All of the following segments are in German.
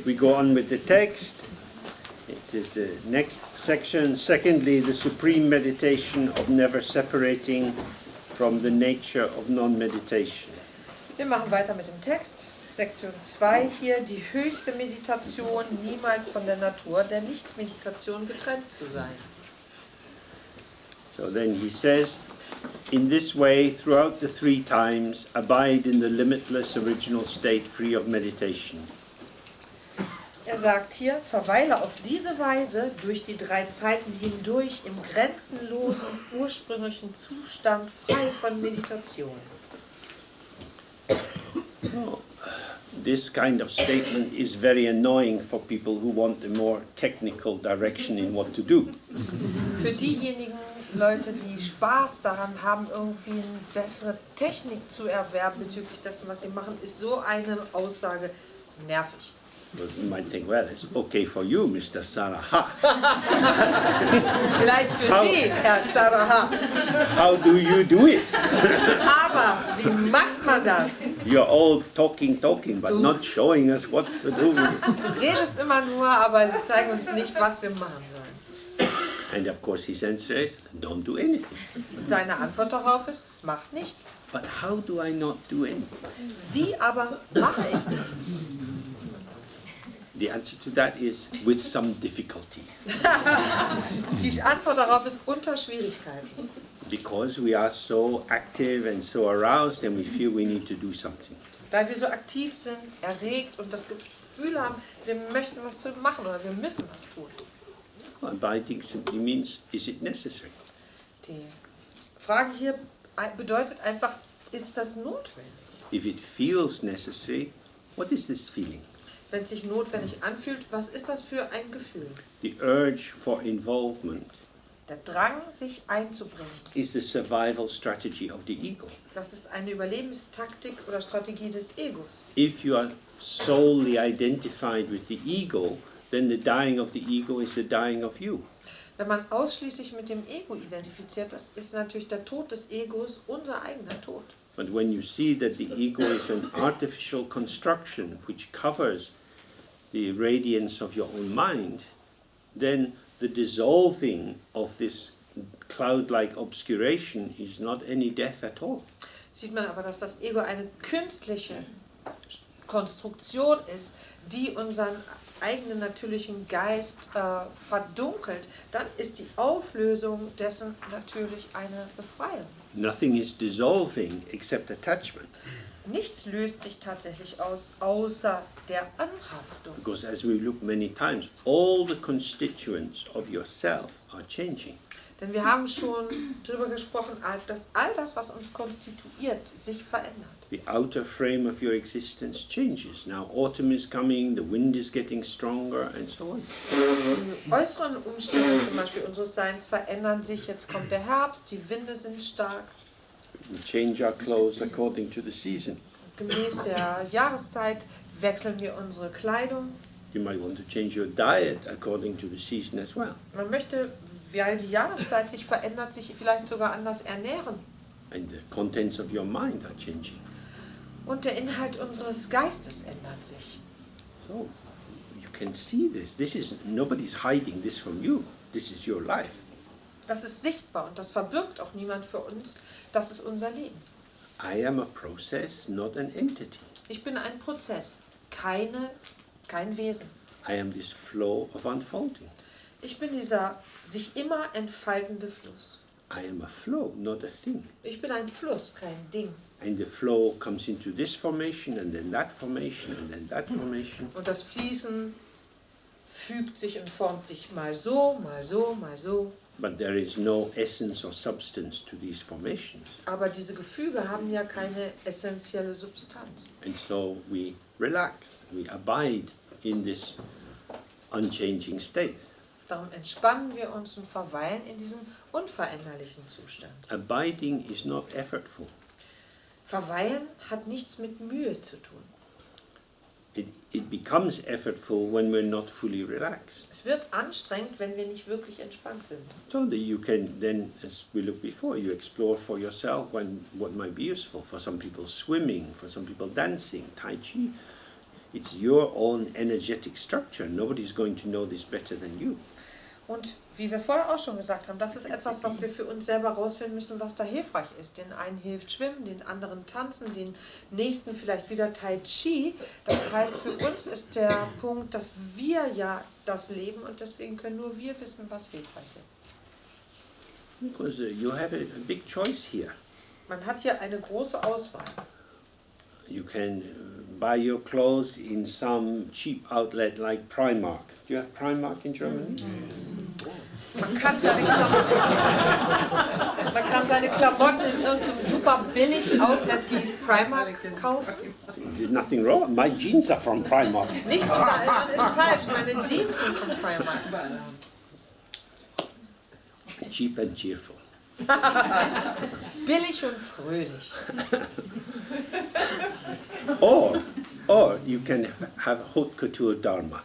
We go on with the text. It is the next section. Secondly, the supreme meditation of never separating from the nature of non-meditation. Wir machen weiter mit dem Text. Sektion 2 hier, die höchste Meditation, niemals von der Natur der Nicht-Meditation getrennt zu sein. So then he says, in this way, throughout the 3 times, abide in the limitless original state free of meditation. Er sagt hier, verweile auf diese Weise durch die 3 Zeiten hindurch im grenzenlosen, ursprünglichen Zustand frei von Meditation. Oh, this kind of statement is very annoying for people who want a more technical direction in what to do. Für diejenigen Leute, die Spaß daran haben, irgendwie eine bessere Technik zu erwerben bezüglich dessen, was sie machen, ist so eine Aussage nervig. But you might think, well, it's okay for you, Mr. Saraha. Vielleicht für Sie, Herr Saraha. How do you do it? Aber wie macht man das? You're all talking, but not showing us what to do. Du redest immer nur, aber Sie zeigen uns nicht, was wir machen sollen. And of course his answer is, don't do anything. Und seine Antwort darauf ist, mach nichts. But how do I not do anything? Wie aber mache ich nichts? The answer to that is with some difficulty. Die Antwort darauf ist unter Schwierigkeiten. Because we are so active and so aroused and we feel we need to do something. Weil wir so aktiv sind, erregt und das Gefühl haben, wir möchten was zu machen oder wir müssen was tun. Abiding simply means, is it necessary? Die Frage hier bedeutet einfach, ist das notwendig? If it feels necessary, what is this feeling? Wenn es sich notwendig anfühlt, was ist das für ein Gefühl? The urge for involvement Der Drang, sich einzubringen. is the survival strategy of the ego. Das ist eine Überlebenstaktik oder Strategie des Egos. If you are solely identified with the ego, then the dying of the ego is the dying of you. Wenn man ausschließlich mit dem Ego identifiziert, das ist natürlich der Tod des Egos unser eigener Tod. But when you see that the ego is an artificial construction which covers the radiance of your own mind, then the dissolving of this cloud-like obscuration is not any death at all. Sieht man aber, dass das Ego eine künstliche Konstruktion ist, die unseren eigenen natürlichen Geist verdunkelt, dann ist die Auflösung dessen natürlich eine Befreiung. Nothing is dissolving except attachment. Nichts löst sich tatsächlich aus, außer der Anhaftung. Because as we look many times, all the constituents of yourself are changing. Denn wir haben schon darüber gesprochen, dass all das, was uns konstituiert, sich verändert. The outer frame of your existence changes. Now autumn is coming, the wind is getting stronger and so on. Die äußeren Umstände zum Beispiel unseres Seins verändern sich. Jetzt kommt der Herbst, die Winde sind stark. We change our clothes according to the season. Gemäß der Jahreszeit wechseln wir unsere Kleidung. You might want to change your diet according to the season as well. Man möchte, weil die Jahreszeit sich verändert, sich vielleicht sogar anders ernähren. And the contents of your mind are changing. Und der Inhalt unseres Geistes ändert sich. So you can see this. Nobody's hiding this from you. This is your life. Das ist sichtbar und das verbirgt auch niemand für uns. Das ist unser Leben. I am a process, not an entity. Ich bin ein Prozess, kein Wesen. I am this flow of unfolding. Ich bin dieser sich immer entfaltende Fluss. I am a flow, not a thing. Ich bin ein Fluss, kein Ding. And the flow comes into this formation and then that formation and then that formation. Und das Fließen fügt sich und formt sich mal so, mal so, mal so. But there is no essence or substance to these formations. Aber diese Gefüge haben ja keine essentielle Substanz. And so we relax, we abide in this unchanging state. Darum entspannen wir uns und verweilen in diesem unveränderlichen Zustand. Abiding is not effortful. Verweilen hat nichts mit Mühe zu tun. It becomes effortful when we're not fully relaxed. Es wird anstrengend, wenn wir nicht wirklich entspannt sind. So that you can then, as we looked before, you explore for yourself what might be useful. For some people swimming, for some people dancing, Tai Chi. It's your own energetic structure. Nobody's going to know this better than you. Und wie wir vorher auch schon gesagt haben, das ist etwas, was wir für uns selber rausfinden müssen, was da hilfreich ist. Den einen hilft Schwimmen, den anderen Tanzen, den nächsten vielleicht wieder Tai Chi. Das heißt, für uns ist der Punkt, dass wir ja das leben und deswegen können nur wir wissen, was hilfreich ist. Because you have a big choice here. Man hat hier eine große Auswahl. You can buy your clothes in some cheap outlet like Primark. Do you have Primark in Germany? Man kann seine Klamotten in irgendeinem super billig Outlet wie Primark kaufen. There's nothing wrong. My jeans are from Primark. Nichts daran ist falsch. Meine Jeans sind von Primark. Cheap and cheerful. Billig und fröhlich. Or you can have haute couture dharma.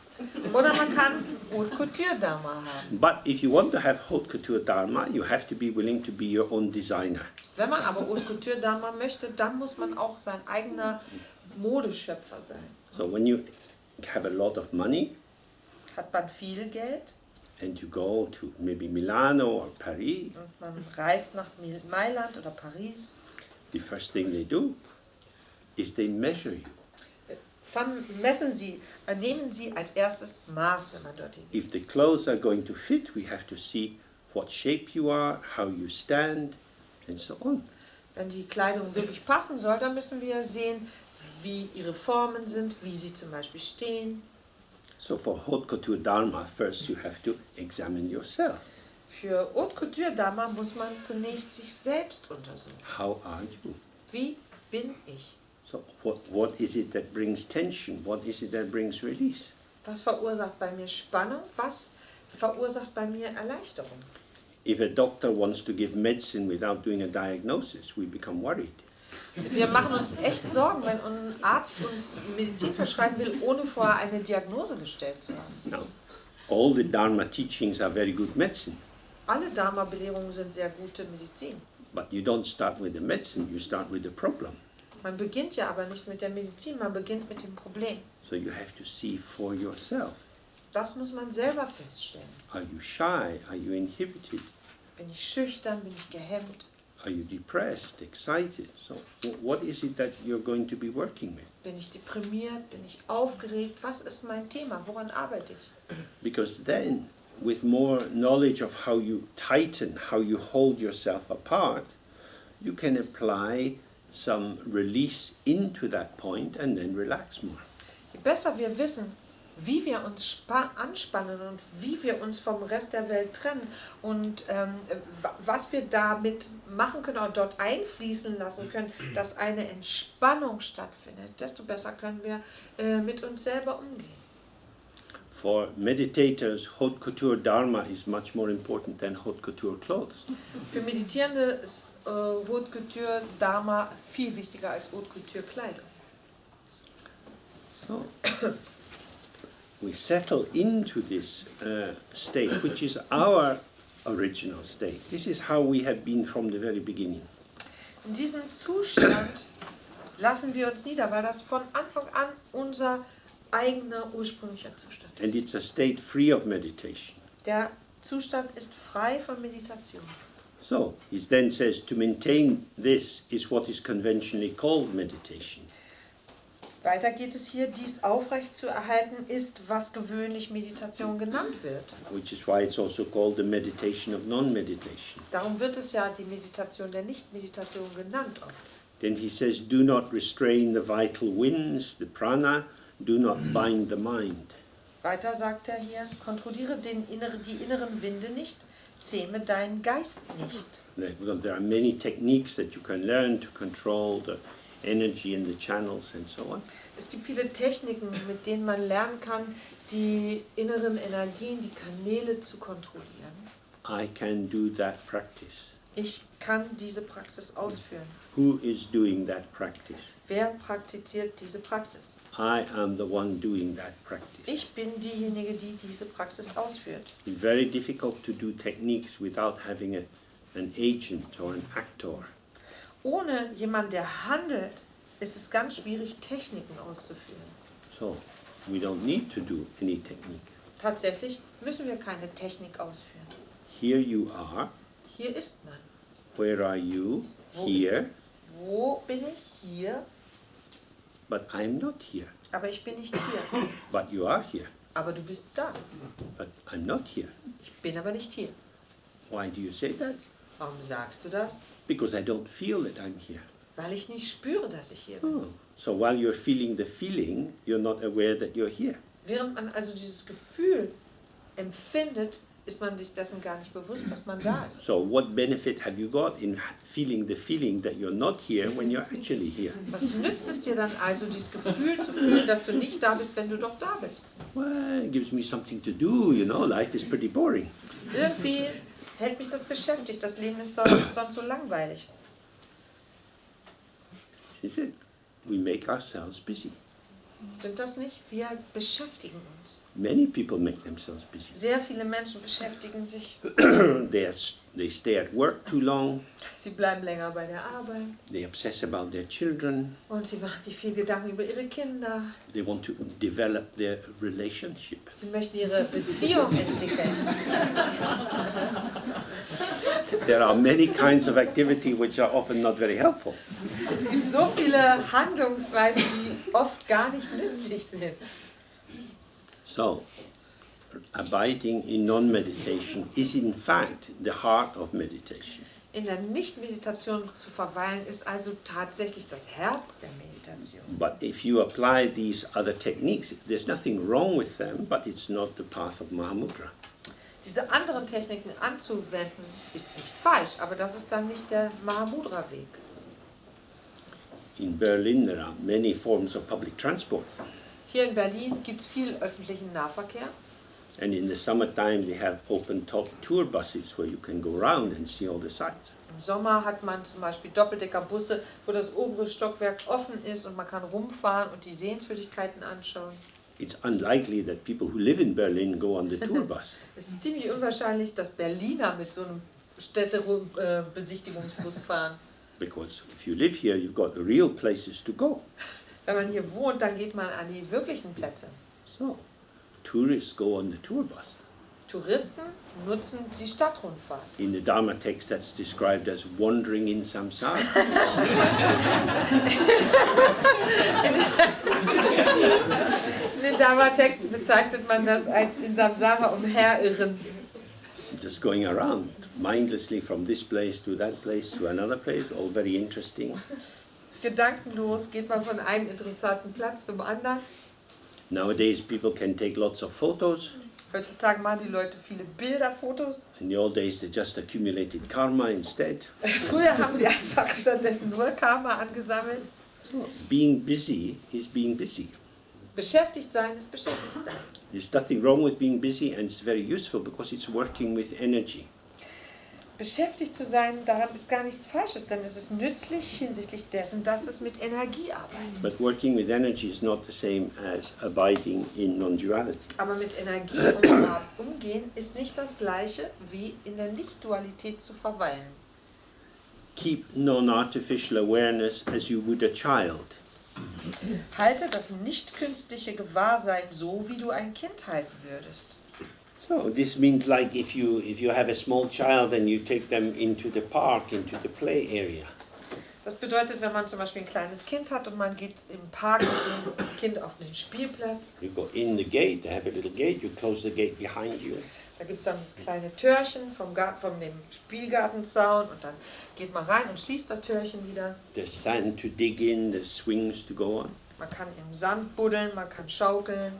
Oder man kann Haute Couture Dharma haben. But if you want to have haute couture dharma, you have to be willing to be your own designer. Wenn man aber Haute Couture Dharma möchte, dann muss man auch sein eigener Modeschöpfer sein. So when you have a lot of money Hat man viel Geld and you go to maybe Milano or Paris, und man reist nach Mailand oder Paris, the first thing they do is they measure you. nehmen Sie als erstes Maß, wenn man dorthin geht. If the clothes are going to fit, we have to see what shape you are, how you stand, and so on. Wenn die Kleidung wirklich passen soll, dann müssen wir sehen, wie ihre Formen sind, wie sie zum Beispiel stehen. So for haute couture dharma, first you have to examine yourself. Für Haute Couture Dharma muss man zunächst sich selbst untersuchen. How are you? Wie bin ich? So what is it that brings tension? What is it that brings release? Was verursacht bei mir Spannung? Was verursacht bei mir Erleichterung? If a doctor wants to give medicine without doing a diagnosis, we become worried. Wir machen uns echt Sorgen, wenn ein Arzt uns Medizin verschreiben will, ohne vorher eine Diagnose gestellt zu haben. Now, all the Dharma teachings are very good medicine, Alle Dharma-Belehrungen sind sehr gute Medizin. but you don't start with the medicine, you start with the problem. Man beginnt ja aber nicht mit der Medizin, man beginnt mit dem Problem. So you have to see for yourself. Das muss man selber feststellen. Are you shy? Are you inhibited? Bin ich schüchtern? Bin ich gehemmt? Are you depressed, excited? So what is it that you're going to be working with? Bin ich deprimiert? Bin ich aufgeregt? Was ist mein Thema? Woran arbeite ich? Because then, with more knowledge of how you tighten, how you hold yourself apart, you can apply some release into that point and then relax more. Je besser wir wissen, wie wir uns anspannen und wie wir uns vom Rest der Welt trennen und was wir damit machen können und dort einfließen lassen können, dass eine Entspannung stattfindet, desto besser können wir mit uns selber umgehen. For meditators, haute couture dharma is much more important than haute couture clothes. Für Meditierende ist Haute Couture Dharma viel wichtiger als Haute Couture Kleidung. So, we settle into this state, which is our original state. This is how we have been from the very beginning. In diesem Zustand lassen wir uns nieder, weil das von Anfang an unser eigener ursprünglicher Zustand ist. And it's a state free of meditation. Der Zustand ist frei von Meditation. So, he then says to maintain this is what is conventionally called meditation. Weiter geht es hier, dies aufrecht zu erhalten ist, was gewöhnlich Meditation genannt wird. Which is why it's also called the meditation of non-meditation. Darum wird es ja die Meditation der Nicht-Meditation genannt oft. Then he says, do not restrain the vital winds, the prana, do not bind the mind. Weiter sagt er hier, kontrolliere die inneren Winde nicht, zähme deinen Geist nicht. There are many techniques that you can learn to control the energy in the channels and so on. Es gibt viele Techniken, mit denen man lernen kann, die inneren Energien, die Kanäle zu kontrollieren. I can do that practice. Ich kann diese Praxis ausführen. Who is doing that practice? Wer praktiziert diese Praxis? I am the one doing that practice. Ich bin diejenige, die diese Praxis ausführt. It's very difficult to do techniques without having an agent or an actor. Ohne jemanden, der handelt, ist es ganz schwierig, Techniken auszuführen. So we don't need to do any technique. Tatsächlich müssen wir keine Technik ausführen. Here you are. Hier ist man. Where are you? Wo- Here. Wo bin ich? Hier. But I'm not here. Aber ich bin nicht hier. But you are here. Aber du bist da. But I'm not here. Ich bin aber nicht hier. Why do you say that? Warum sagst du das? Because I don't feel that I'm here. Weil ich nicht spüre, dass ich hier bin. Oh. So while you're feeling the feeling, you're not aware that you're here. Während man also dieses Gefühl empfindet, ist man sich dessen gar nicht bewusst, dass man da ist. So what benefit have you got in feeling the feeling that you're not here when you're actually here? Was nützt es dir dann also, dieses Gefühl zu fühlen, dass du nicht da bist, wenn du doch da bist? Well, it gives me something to do, you know, life is pretty boring. Irgendwie hält mich das beschäftigt. Das Leben ist sonst so langweilig. This is it. We make ourselves busy. Stimmt das nicht? Wir beschäftigen uns. Many people make themselves busy. Sehr viele Menschen beschäftigen sich. They stay at work too long. Sie bleiben länger bei der Arbeit. They obsess about their children. Und sie machen sich viel Gedanken über ihre Kinder. They want to develop their relationship. Sie möchten ihre Beziehung entwickeln. There are many kinds of activity which are often not very helpful. Es gibt so viele Handlungsweisen, die oft gar nicht nützlich sind. So, abiding in non-meditation is in fact the heart of meditation. In der Nicht-Meditation zu verweilen ist also tatsächlich das Herz der Meditation. But if you apply these other techniques, there's nothing wrong with them, but it's not the path of Mahamudra. Diese anderen Techniken anzuwenden ist nicht falsch, aber das ist dann nicht der Mahamudra-Weg. In Berlin there are many forms of public transport. Hier in Berlin gibt es viel öffentlichen Nahverkehr. And in the summertime they have open-top tour buses where you can go around and see all the sights. Im Sommer hat man zum Beispiel Doppeldeckerbusse, wo das obere Stockwerk offen ist und man kann rumfahren und die Sehenswürdigkeiten anschauen. It's unlikely that people who live in Berlin go on the tour bus. Es ist ziemlich unwahrscheinlich, dass Berliner mit so einem Städtebesichtigungsbus fahren. Because if you live here, you've got the real places to go. Wenn man hier wohnt, dann geht man an die wirklichen Plätze. So, tourists go on the tour bus. Touristen nutzen die Stadtrundfahrt. In the Dharma text, that's described as wandering in samsara. In den Dharma-Texten bezeichnet man das als in Samsara umherirren. Just going around mindlessly from this place to that place to another place, all very interesting. Gedankenlos geht man von einem interessanten Platz zum anderen. Nowadays, people can take lots of photos. Heutzutage machen die Leute viele Bilder, Fotos. In the old days, they just accumulated karma instead. Früher haben sie einfach stattdessen nur Karma angesammelt. Being busy is being busy. Beschäftigt sein ist beschäftigt sein. There's nothing wrong with being busy, and it's very useful because it's working with energy. Beschäftigt zu sein, daran ist gar nichts Falsches, denn es ist nützlich hinsichtlich dessen, dass es mit Energie arbeitet. But working with energy is not the same as abiding in non-duality. Aber mit Energie umgehen ist nicht das Gleiche, wie in der Nicht-Dualität zu verweilen. Keep non-artificial awareness as you would a child. Halte das nicht-künstliche Gewahrsein so, wie du ein Kind halten würdest. So this means like if you have a small child and you take them into the park, into the play area. Das bedeutet, wenn man zum Beispiel ein kleines Kind hat und man geht im Park mit dem Kind auf den Spielplatz. You go in the gate, they have a little gate, you close the gate behind you. Da gibt es dann das kleine Türchen von dem Spielgartenzaun und dann geht man rein und schließt das Türchen wieder. There's sand to dig in, there's swings to go on. Man kann im Sand buddeln, man kann schaukeln.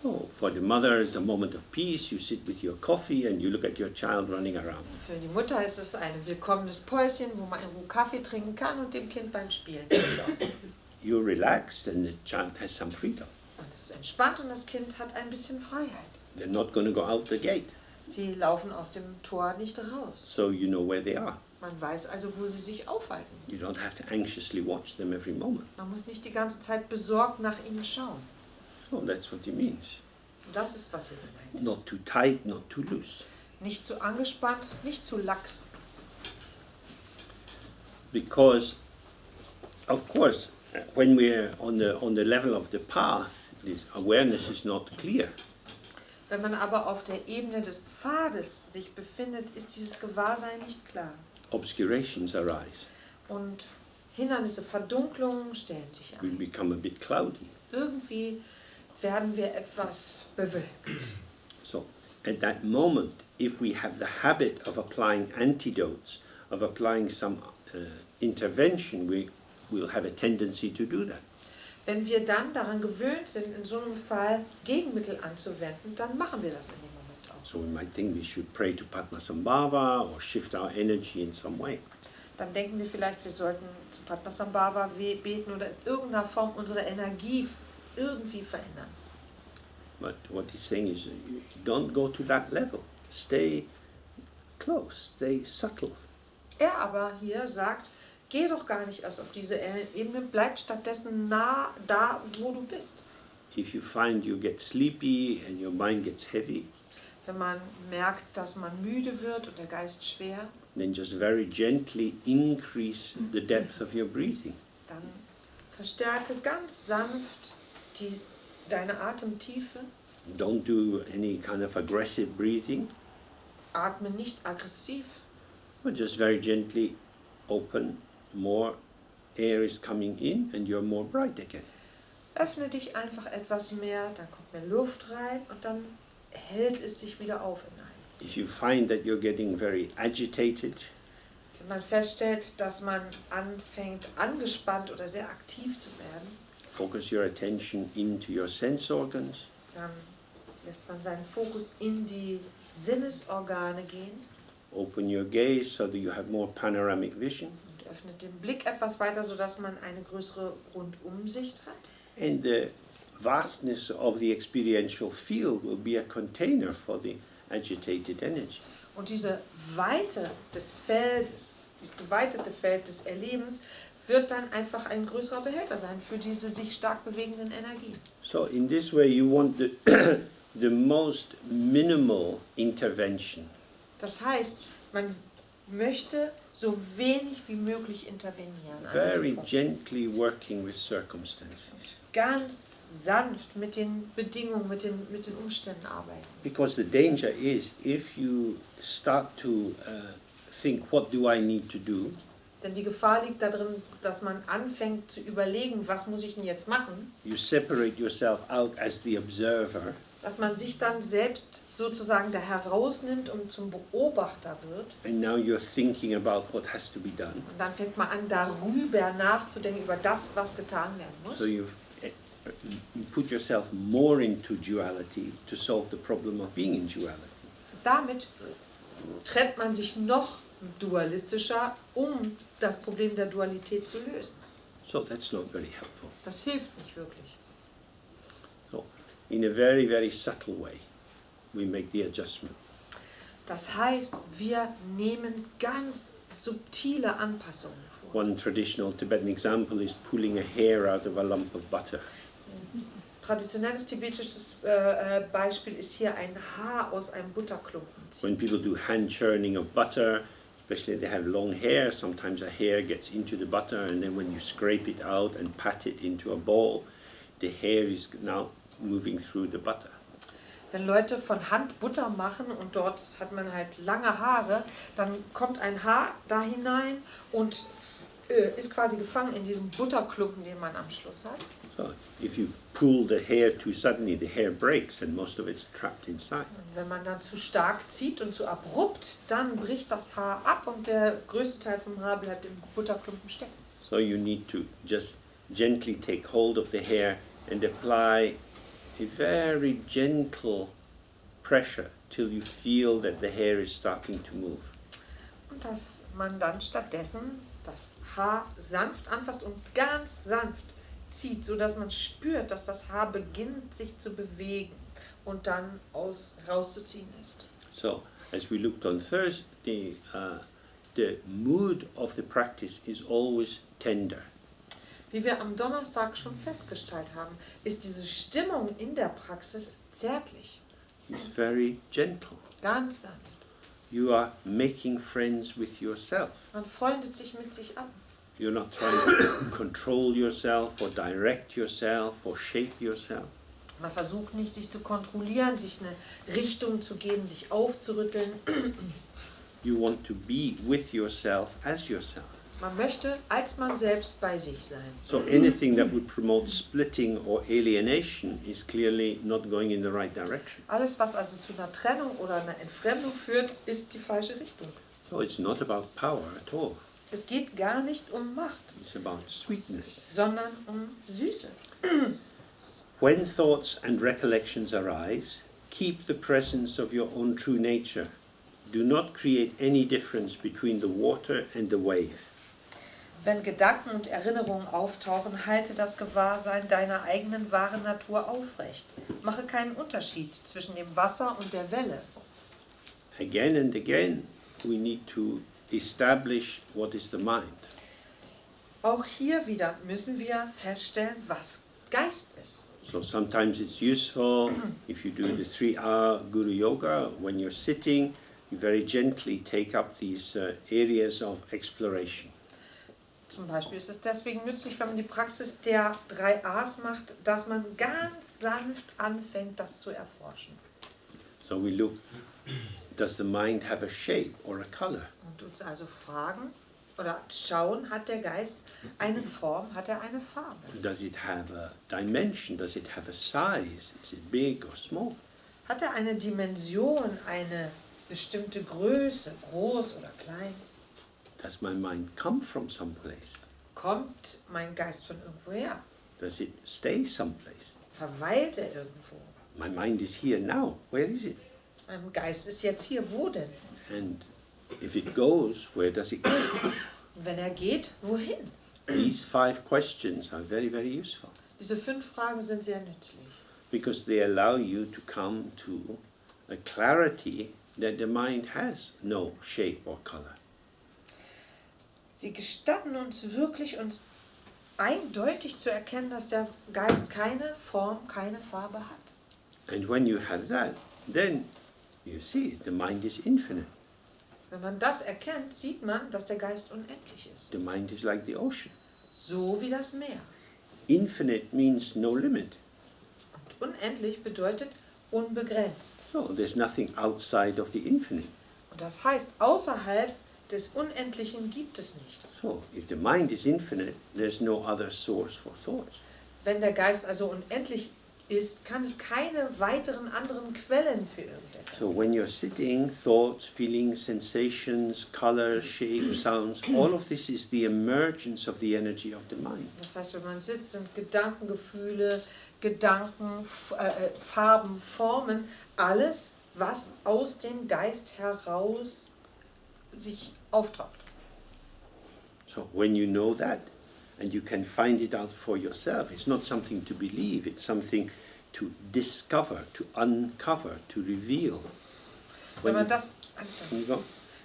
So for the mother, it's a moment of peace. You sit with your coffee and you look at your child running around. Für die Mutter ist es ein willkommenes Päuschen, wo man in Ruhe Kaffee trinken kann und dem Kind beim Spielen zuschaut. You're relaxed and the child has some freedom. Und es ist entspannt und das Kind hat ein bisschen Freiheit. They're not going to go out the gate, Sie laufen aus dem Tor nicht raus. so you know where they are. Man weiß also, wo sie sich aufhalten. You don't have to anxiously watch them every moment. Man muss nicht die ganze Zeit besorgt nach ihnen schauen. So that's what he means. Und das ist, was hier gemeint ist. Not too tight, not too loose. Nicht zu angespannt, nicht zu lax. Because, of course, when we're on the level of the path, this awareness is not clear. Wenn man aber auf der Ebene des Pfades sich befindet, ist dieses Gewahrsein nicht klar. Obscurations arise. Und Hindernisse, Verdunklungen stellen sich We ein. become a bit cloudy. Irgendwie werden wir etwas bewölkt. So, at that moment, if we have the habit of applying antidotes, of applying some intervention, we will have a tendency to do that. Wenn wir dann daran gewöhnt sind, in so einem Fall Gegenmittel anzuwenden, dann machen wir das in dem Moment auch. So we might think we should pray to Padmasambhava or shift our energy in some way. Dann denken wir vielleicht, wir sollten zu Padmasambhava beten oder in irgendeiner Form unsere Energie irgendwie verändern. But what he's saying is, you don't go to that level. Stay close, stay subtle. Er aber hier sagt, geh doch gar nicht erst auf diese Ebene, bleib stattdessen nah da, wo du bist. If you find you get sleepy and your mind gets heavy, Wenn man merkt, dass man müde wird und der Geist schwer, then just very gently increase the depth of your breathing. dann verstärke ganz sanft deine Atemtiefe, Don't do any kind of aggressive breathing, atme nicht aggressiv, but just very gently open. More air is coming in and you're more bright again. öffne dich einfach etwas mehr, dann kommt mehr Luft rein und dann hält es sich wieder auf in einem. If you find that you're getting very agitated, Wenn man feststellt, dass man anfängt, angespannt oder sehr aktiv zu werden, focus your attention into your sense organs. dann lässt man seinen Fokus in die Sinnesorgane gehen Open your gaze so that you have more panoramic vision. und öffnet den Blick etwas weiter, sodass man eine größere Rundumsicht hat. And the vastness of the experiential field will be a container for the agitated energy. Und diese Weite des Feldes, dieses geweitete Feld des Erlebens, wird dann einfach ein größerer Behälter sein für diese sich stark bewegenden Energien. So in this way you want the, the most minimal intervention. Das heißt, man möchte so wenig wie möglich intervenieren. An Very diesem Punkt. gently working with circumstances. Ganz sanft mit den Bedingungen, mit den Umständen arbeiten. Because the danger is if you start to think, what do I need to do? Denn die Gefahr liegt darin, dass man anfängt zu überlegen, was muss ich denn jetzt machen, You separate yourself out as the observer, dass man sich dann selbst sozusagen da herausnimmt und zum Beobachter wird. and now you're thinking about what has to be done. Und dann fängt man an, darüber nachzudenken, über das, was getan werden muss. So you put yourself more into duality to solve the problem of being in duality. Damit trennt man sich noch dualistischer, um das Problem der Dualität zu lösen. So that's not very helpful. Das hilft nicht wirklich. So in a very, very subtle way, we make the adjustment. Das heißt, wir nehmen ganz subtile Anpassungen vor. One traditional Tibetan example is pulling a hair out of a lump of butter. Traditionelles tibetisches Beispiel ist hier ein Haar aus einem Butterklumpen ziehen. When people do hand churning of butter, especially if they have long hair, sometimes a hair gets into the butter, and then when you scrape it out and pat it into a ball, the hair is now moving through the butter. Wenn Leute von Hand Butter machen und dort hat man halt lange Haare, dann kommt ein Haar da hinein und ist quasi gefangen in diesem Butterklumpen, den man am Schluss hat. So if you pull the hair too suddenly, the hair breaks and most of it's trapped inside. Und wenn man dann zu stark zieht und zu abrupt, dann bricht das Haar ab und der größte Teil vom Haar bleibt im Butterklumpen stecken. So you need to just gently take hold of the hair and apply a very gentle pressure till you feel that the hair is starting to move. Und dass man dann stattdessen das Haar sanft anfasst und ganz sanft zieht, sodass man spürt, dass das Haar beginnt sich zu bewegen und dann rauszuziehen ist. So, as we looked on Thursday, the mood of the practice is always tender. Wie wir am Donnerstag schon festgestellt haben, ist diese Stimmung in der Praxis zärtlich, It's very gentle. ganz sanft. You are making friends with yourself. Man freundet sich mit sich an. You're not trying to control yourself or direct yourself or shape yourself. Man versucht nicht, sich zu kontrollieren, sich eine Richtung zu geben, sich aufzurütteln. You want to be with yourself as yourself. Man möchte als man selbst bei sich sein. So anything that would promote splitting or alienation is clearly not going in the right direction. Alles, was also zu einer Trennung oder einer Entfremdung führt, ist die falsche Richtung. So it's not about power at all. Es geht gar nicht um Macht, It's about sweetness. sondern um Süße. When thoughts and recollections arise, keep the presence of your own true nature. Do not create any difference between the water and the wave. Wenn Gedanken und Erinnerungen auftauchen, halte das Gewahrsein deiner eigenen wahren Natur aufrecht. Mache keinen Unterschied zwischen dem Wasser und der Welle. Again and again, we need to establish what is the mind. Auch hier wieder müssen wir feststellen, was Geist ist. So sometimes it's useful if you do the 3-hour Guru Yoga, when you're sitting, you very gently take up these areas of exploration. Zum Beispiel ist es deswegen nützlich, wenn man die Praxis der 3 A's macht, dass man ganz sanft anfängt, das zu erforschen. So we look, does the mind have a shape or a color? Und uns also fragen oder schauen, hat der Geist eine Form, hat er eine Farbe? Does it have a dimension? Does it have a size? Is it big or small? Hat er eine Dimension, eine bestimmte Größe, groß oder klein? Does my mind come from someplace? Kommt mein Geist von irgendwoher? Does it stay someplace? Verweilt er irgendwo? My mind is here now. Where is it? Mein Geist ist jetzt hier, wo denn? And if it goes, where does it go? Wenn er geht, wohin? These 5 questions are very, very useful Diese 5 Fragen sind sehr nützlich, because they allow you to come to a clarity that the mind has no shape or color. sie gestatten uns wirklich, uns eindeutig zu erkennen, dass der Geist keine Form, keine Farbe hat. And when you have that, then you see the mind is infinite. Wenn man das erkennt, sieht man, dass der Geist unendlich ist. The mind is like the ocean. So wie das Meer. Infinite means no limit. Und unendlich bedeutet unbegrenzt. So there's nothing outside of the infinite. Und das heißt, außerhalb des Unendlichen gibt es nichts. So if the mind is infinite, there's no other source for thoughts. Wenn der Geist also unendlich ist, kann es keine weiteren anderen Quellen für irgendetwas So geben. when you're sitting, thoughts, feelings, sensations, colors, shapes, sounds, all of this is the emergence of the energy of the mind. Das heißt, wenn man sitzt, sind Gedanken, Gefühle, Farben, Formen, alles, was aus dem Geist heraus sich auftaucht. So when you know that, and you can find it out for yourself, it's not something to believe, it's something to discover, to uncover, to reveal. Wenn man you- das, Can you go?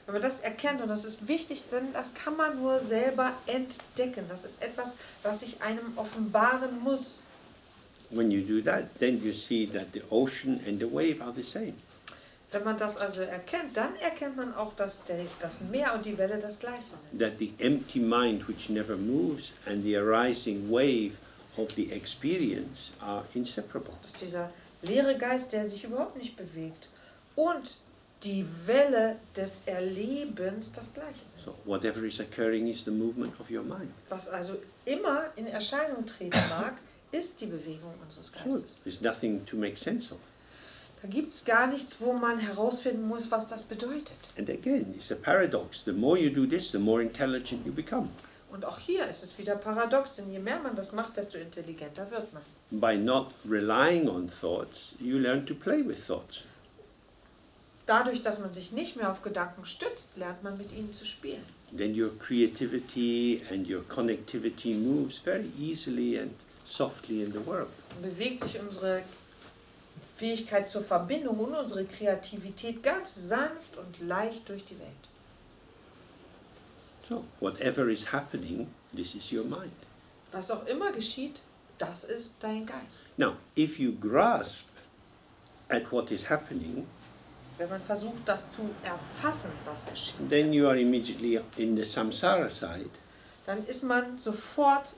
wenn man das erkennt, und das ist wichtig, denn das kann man nur selber entdecken. Das ist etwas, was sich einem offenbaren muss. When you do that, then you see that the ocean and the wave are the same. Wenn man das also erkennt, dann erkennt man auch, dass das Meer und die Welle das Gleiche sind. That the empty mind which never moves and the arising wave of the experience are inseparable. Dass dieser leere Geist, der sich überhaupt nicht bewegt, und die Welle des Erlebens das Gleiche sind. So whatever is occurring is the movement of your mind. Was also immer in Erscheinung treten mag, ist die Bewegung unseres So Geistes. there's nothing to make sense of. Da gibt es gar nichts, wo man herausfinden muss, was das bedeutet. And again, it's a paradox. The more you do this, the more intelligent you become. Und auch hier ist es wieder paradox, denn je mehr man das macht, desto intelligenter wird man. By not relying on thoughts, you learn to play with thoughts. Dadurch, dass man sich nicht mehr auf Gedanken stützt, lernt man mit ihnen zu spielen. Then your creativity and your connectivity moves very easily and softly in the world. Dann bewegt sich unsere Fähigkeit zur Verbindung und unsere Kreativität ganz sanft und leicht durch die Welt. So whatever is happening, this is your mind. Was auch immer geschieht, das ist dein Geist. Now, if you grasp at what is happening, Wenn man versucht, das zu erfassen, was geschieht, then you are immediately in the samsara side. dann ist man sofort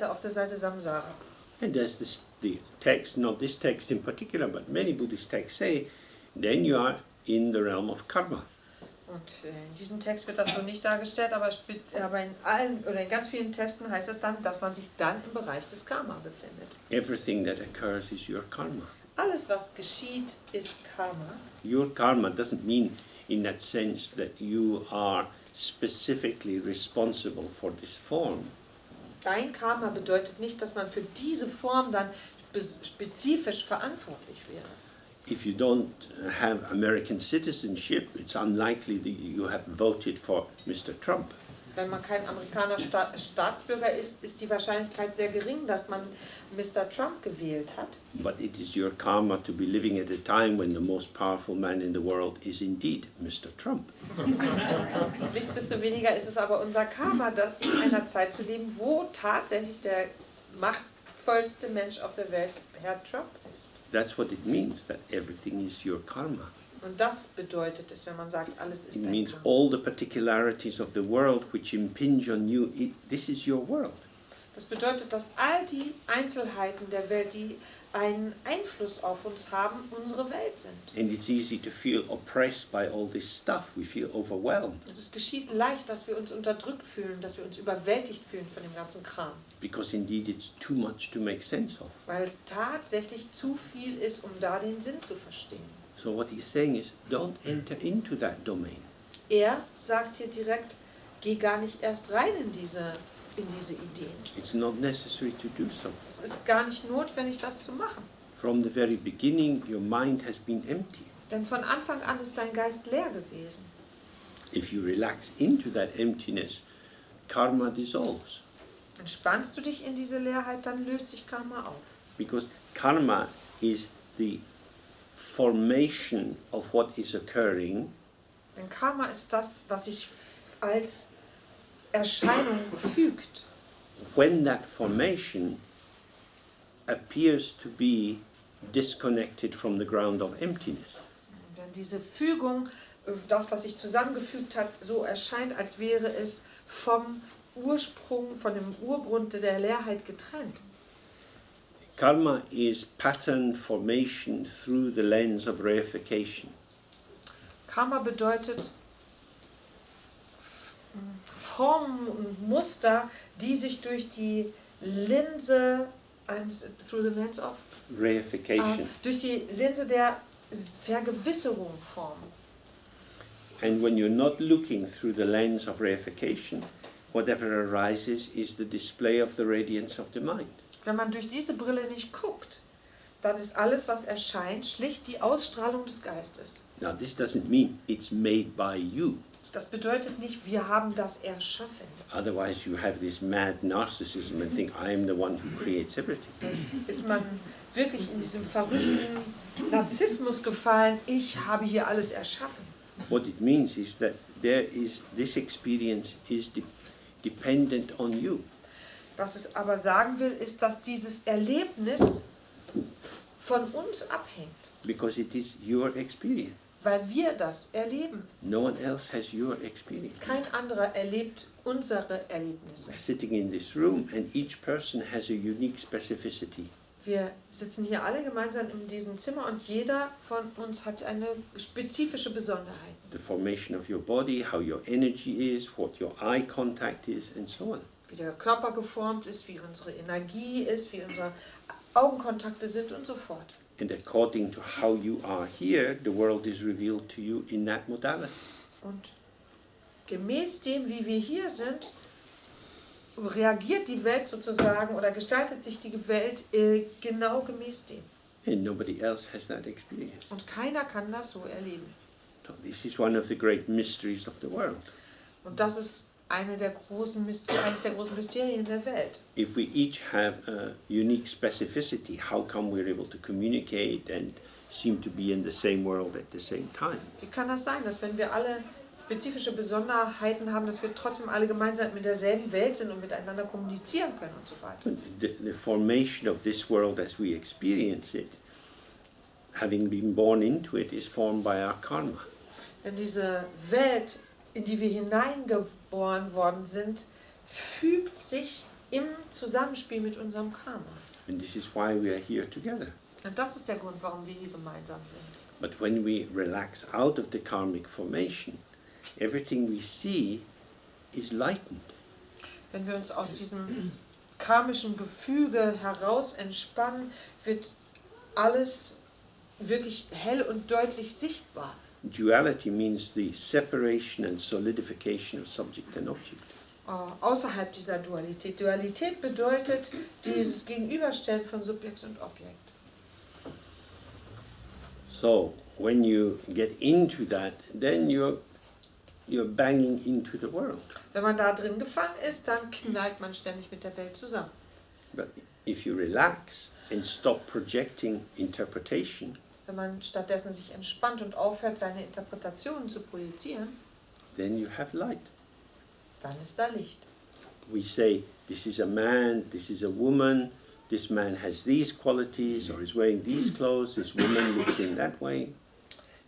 auf der Seite Samsara. And there's this the text, not this text in particular, but many Buddhist texts say, then you are in the realm of karma. Und in diesem Text wird das so nicht dargestellt, aber in allen oder in ganz vielen Texten heißt es dann, dass man sich dann im Bereich des Karma befindet. Everything that occurs is your karma. Alles, was geschieht, ist Karma. Your karma doesn't mean in that sense that you are specifically responsible for this form. Dein Karma bedeutet nicht, dass man für diese Form dann spezifisch verantwortlich wäre. If you don't have American citizenship, it's unlikely that you have voted for Mr. Trump. Wenn man kein amerikanischer Staatsbürger ist, ist die Wahrscheinlichkeit sehr gering, dass man Mr. Trump gewählt hat. But it is your karma to be living at a time when the most powerful man in the world is indeed Mr. Trump. Nichtsdestoweniger ist es aber unser Karma, in einer Zeit zu leben, wo tatsächlich der machtvollste Mensch auf der Welt Herr Trump ist. That's what it means, that everything is your karma. Und das bedeutet es, wenn man sagt, alles ist It dein means Karma. all the particularities of the world which impinge on you, this is your world. Das bedeutet, dass all die Einzelheiten der Welt, die einen Einfluss auf uns haben, unsere Welt sind. And it's easy to feel oppressed by all this stuff. We feel overwhelmed Und es geschieht leicht, dass wir uns unterdrückt fühlen, dass wir uns überwältigt fühlen von dem ganzen Kram. because indeed it's too much to make sense of. Weil es tatsächlich zu viel ist, um da den Sinn zu verstehen. So what he's saying is, don't enter into that domain. Er sagt hier direkt, geh gar nicht erst rein in diese Ideen. It's not necessary to do so. Es ist gar nicht notwendig, das zu machen. From the very beginning, your mind has been empty. Denn von Anfang an ist dein Geist leer gewesen. If you relax into that emptiness, karma dissolves. Entspannst du dich in diese Leerheit, dann löst sich Karma auf. Because karma is the formation of what is occurring Denn Karma ist das, was sich als Erscheinung fügt. when that formation appears to be disconnected from the ground of emptiness. Wenn diese Fügung, das, was sich zusammengefügt hat, so erscheint, als wäre es vom Ursprung, von dem Urgrund der Leerheit getrennt. Karma is pattern formation through the lens of reification. Karma bedeutet Formen und Muster, die sich durch die Linse, through the lens of? Reification. Durch die Linse der Vergewisserung formen. And when you're not looking through the lens of reification, whatever arises is the display of the radiance of the mind. Wenn man durch diese Brille nicht guckt, dann ist alles, was erscheint, schlicht die Ausstrahlung des Geistes. Now this doesn't mean it's made by you. Das bedeutet nicht, wir haben das erschaffen. Otherwise you have this mad narcissism and think I am the one who creates everything. Ist man wirklich in diesem verrückten Narzissmus gefallen, ich habe hier alles erschaffen. What it means is that this experience is dependent on you. Was es aber sagen will, ist, dass dieses Erlebnis von uns abhängt, Because it is your experience. weil wir das erleben. No one else has your experience. Kein anderer erlebt unsere Erlebnisse. We're sitting in this room and each person has a unique specificity. Wir sitzen hier alle gemeinsam in diesem Zimmer und jeder von uns hat eine spezifische Besonderheit. The formation of your body, how your energy is, what your eye contact is, and so on. Wie der Körper geformt ist, wie unsere Energie ist, wie unsere Augenkontakte sind und so fort. And according to how you are here, the world is revealed to you in that modality. Und gemäß dem, wie wir hier sind, reagiert die Welt sozusagen oder gestaltet sich die Welt genau gemäß dem. And nobody else has that experience. Und keiner kann das so erleben. So this is one of the great mysteries of the world. Und das ist eines der großen Mysterien der Welt. If we each have a unique specificity, how come we're able to communicate and seem to be in the same world at the same time? Wie kann das sein, dass wenn wir alle spezifische Besonderheiten haben, dass wir trotzdem alle gemeinsam in derselben Welt sind und miteinander kommunizieren können und so weiter? The formation of this world as we experience it, having been born into it, is formed by our karma. Denn diese Welt, in die wir hineingeboren worden sind, fügt sich im Zusammenspiel mit unserem Karma. And this is why we are here together. Und das ist der Grund, warum wir hier gemeinsam sind. But when we relax out of the karmic formation, everything we see is lightened. Wenn wir uns aus diesem karmischen Gefüge heraus entspannen, wird alles wirklich hell und deutlich sichtbar. Duality means the separation and solidification of subject and object. Außerhalb dieser Dualität. Dualität bedeutet dieses Gegenüberstellen von Subjekt und Objekt. So when you get into that, then you're banging into the world. Wenn man da drin gefangen ist, dann knallt man ständig mit der Welt zusammen. But if you relax and stop projecting interpretation, Wenn man stattdessen sich entspannt und aufhört, seine Interpretationen zu projizieren, then you have light. dann ist da Licht. We say, this is a man, this is a woman, this man has these qualities or is wearing these clothes, this woman looks in that way.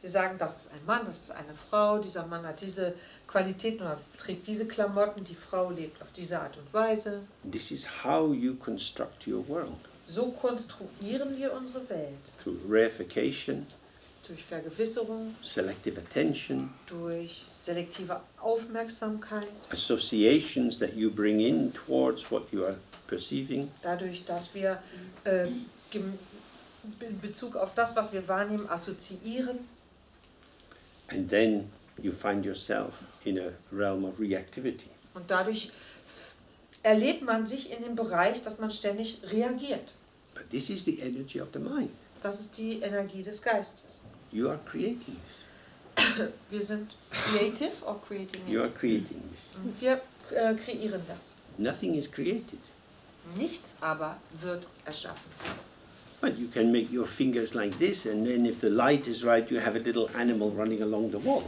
Wir sagen, das ist ein Mann, das ist eine Frau, dieser Mann hat diese Qualitäten oder trägt diese Klamotten, die Frau lebt auf diese Art und Weise. This is how you construct your world. So konstruieren wir unsere Welt. Through reification, Durch Vergewisserung, selective attention, durch selektive Aufmerksamkeit, associations that you bring in towards what you are perceiving, dadurch, dass wir in Bezug auf das, was wir wahrnehmen, assoziieren. and then you find yourself in a realm of reactivity. Und dadurch erlebt man sich in dem Bereich, dass man ständig reagiert. But this is the energy of the mind. Das ist die Energie des Geistes. You are creating this. Wir sind creative or creating You are it. creating this. Und wir kreieren das. Nothing is created. Nichts aber wird erschaffen. But you can make your fingers like this, and then if the light is right, you have a little animal running along the wall.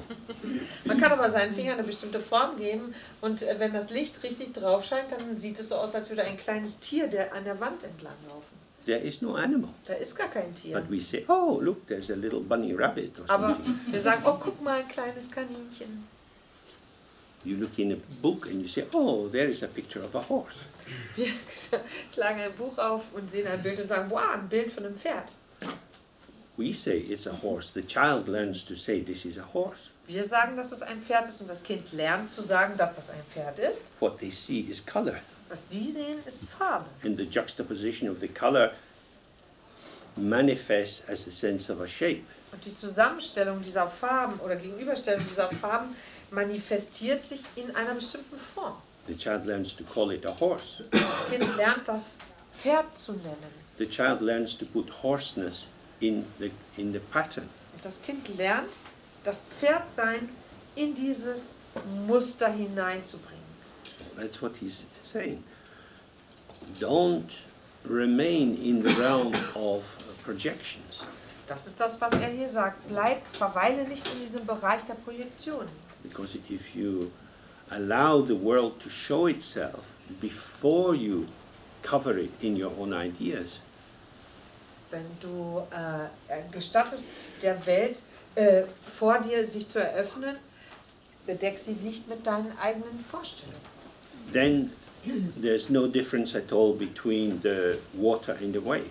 Man kann aber seinen Fingern eine bestimmte Form geben und wenn das Licht richtig drauf scheint, dann sieht es so aus, als würde ein kleines Tier an der Wand entlang laufen. There is no animal. Da ist gar kein Tier. But we say, oh, look, there's a little bunny rabbit or Aber something. wir sagen, oh, guck mal, ein kleines Kaninchen. You look in a book and you say, oh, there is a picture of a horse. Wir schlagen ein Buch auf und sehen ein Bild und sagen, wow, ein Bild von einem Pferd. We say it's a horse. The child learns to say this is a horse. Wir sagen, dass es ein Pferd ist und das Kind lernt zu sagen, dass das ein Pferd ist. What they see is color. Was sie sehen, ist Farbe. And the juxtaposition of the color manifests as the sense of a shape. Und die Zusammenstellung dieser Farben oder Gegenüberstellung dieser Farben manifestiert sich in einer bestimmten Form. The child learns to call it a horse. Das Kind lernt, das Pferd zu nennen. The child learns to put hoarseness in the pattern. Und das Kind lernt, das Pferdsein in dieses Muster hineinzubringen. That's what he's saying. Don't remain in the realm of projections. Das ist das, was er hier sagt. Verweile nicht in diesem Bereich der Projektion. Because if you allow the world to show itself before you cover it in your own ideas, Wenn du gestattest, der Welt vor dir sich zu eröffnen, bedeck sie nicht mit deinen eigenen Vorstellungen. then there's no difference at all between the water and the wave.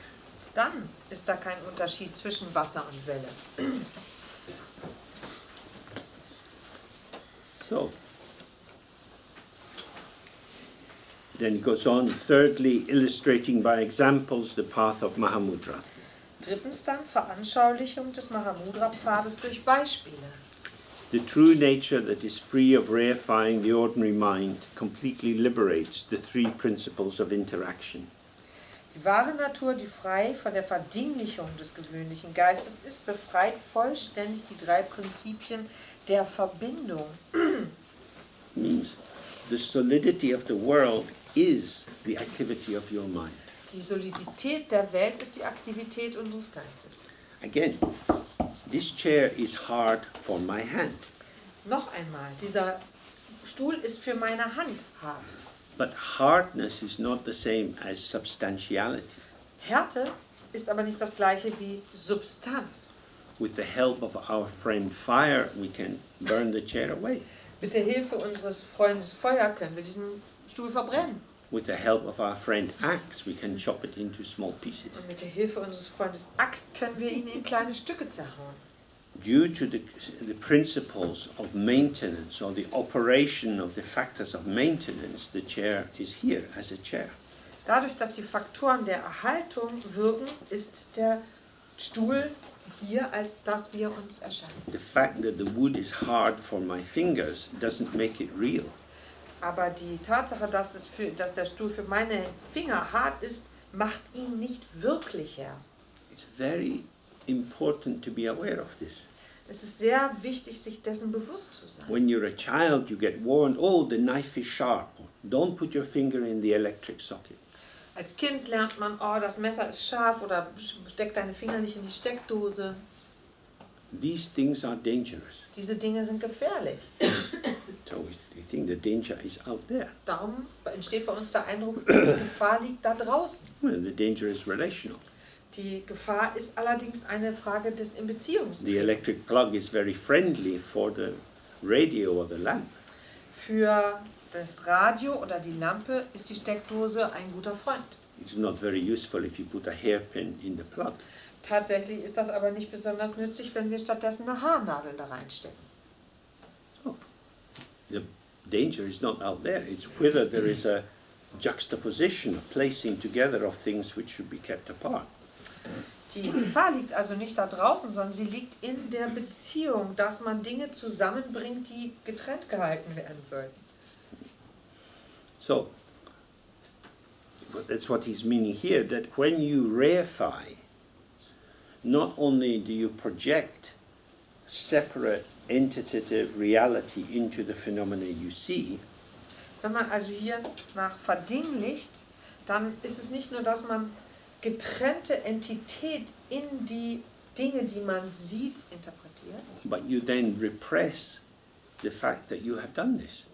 Dann ist da kein Unterschied zwischen Wasser und Welle. So, then it goes on, thirdly, illustrating by examples the path of Mahamudra. Drittens dann Veranschaulichung des Mahamudra-Pfades durch Beispiele. The true nature that is free of reifying the ordinary mind completely liberates the three principles of interaction. Die wahre Natur, die frei von der Verdinglichung des gewöhnlichen Geistes ist, befreit vollständig die drei Prinzipien der Verbindung. Means the solidity of the world is the activity of your mind. Die Solidität der Welt ist die Aktivität unseres Geistes. Again, this chair is hard for my hand, Noch einmal, dieser Stuhl ist für meine Hand hart. but hardness is not the same as substantiality. Härte ist aber nicht das gleiche wie Substanz. With the help of our friend fire, we can burn the chair away. Mit der Hilfe unseres Freundes Feuer können wir diesen Stuhl verbrennen. with the help of our friend Axe, we can chop it into small pieces. Und mit der Hilfe unseres Freundes Axt können wir ihn in kleine Stücke zerhauen. Due to the principles of maintenance or the operation of the factors of maintenance, the chair is here as a chair. Dadurch, dass die Faktoren der Erhaltung wirken, ist der Stuhl hier, als dass wir uns erscheinen. The fact that the wood is hard for my fingers doesn't make it real. Aber die Tatsache, dass der Stuhl für meine Finger hart ist, macht ihn nicht wirklicher. It's very important to be aware of this. Es ist sehr wichtig, sich dessen bewusst zu sein. When you're a child, you get warned, oh, the knife is sharp. Don't put your finger in the electric socket. Als Kind lernt man, oh, das Messer ist scharf oder steck deine Finger nicht in die Steckdose. These things are dangerous. Diese Dinge sind gefährlich. So we think the danger is out there. Darum entsteht bei uns der Eindruck, die Gefahr liegt da draußen. Well, the danger is relational. Die Gefahr ist allerdings eine Frage des The Inbeziehungstretens. electric plug is very friendly for the radio or the lamp. Für das Radio oder die Lampe ist die Steckdose ein guter Freund. It's not very useful if you put a hairpin in the plug. Tatsächlich ist das aber nicht besonders nützlich, wenn wir stattdessen eine Haarnadel da reinstecken. The danger is not out there. It's whether there is a juxtaposition, a placing together of things which should be kept apart. Die Gefahr liegt also nicht da draußen, sondern sie liegt in der Beziehung, dass man Dinge zusammenbringt, die getrennt gehalten werden sollten. So, that's what he's meaning here, that when you reify, not only do you project separate entitative reality into the phenomena you see, Wenn man also hier nach verdinglicht, dann ist es nicht nur, dass man getrennte Entität in die Dinge, die man sieht, interpretiert, but you then repress the fact that you have done this.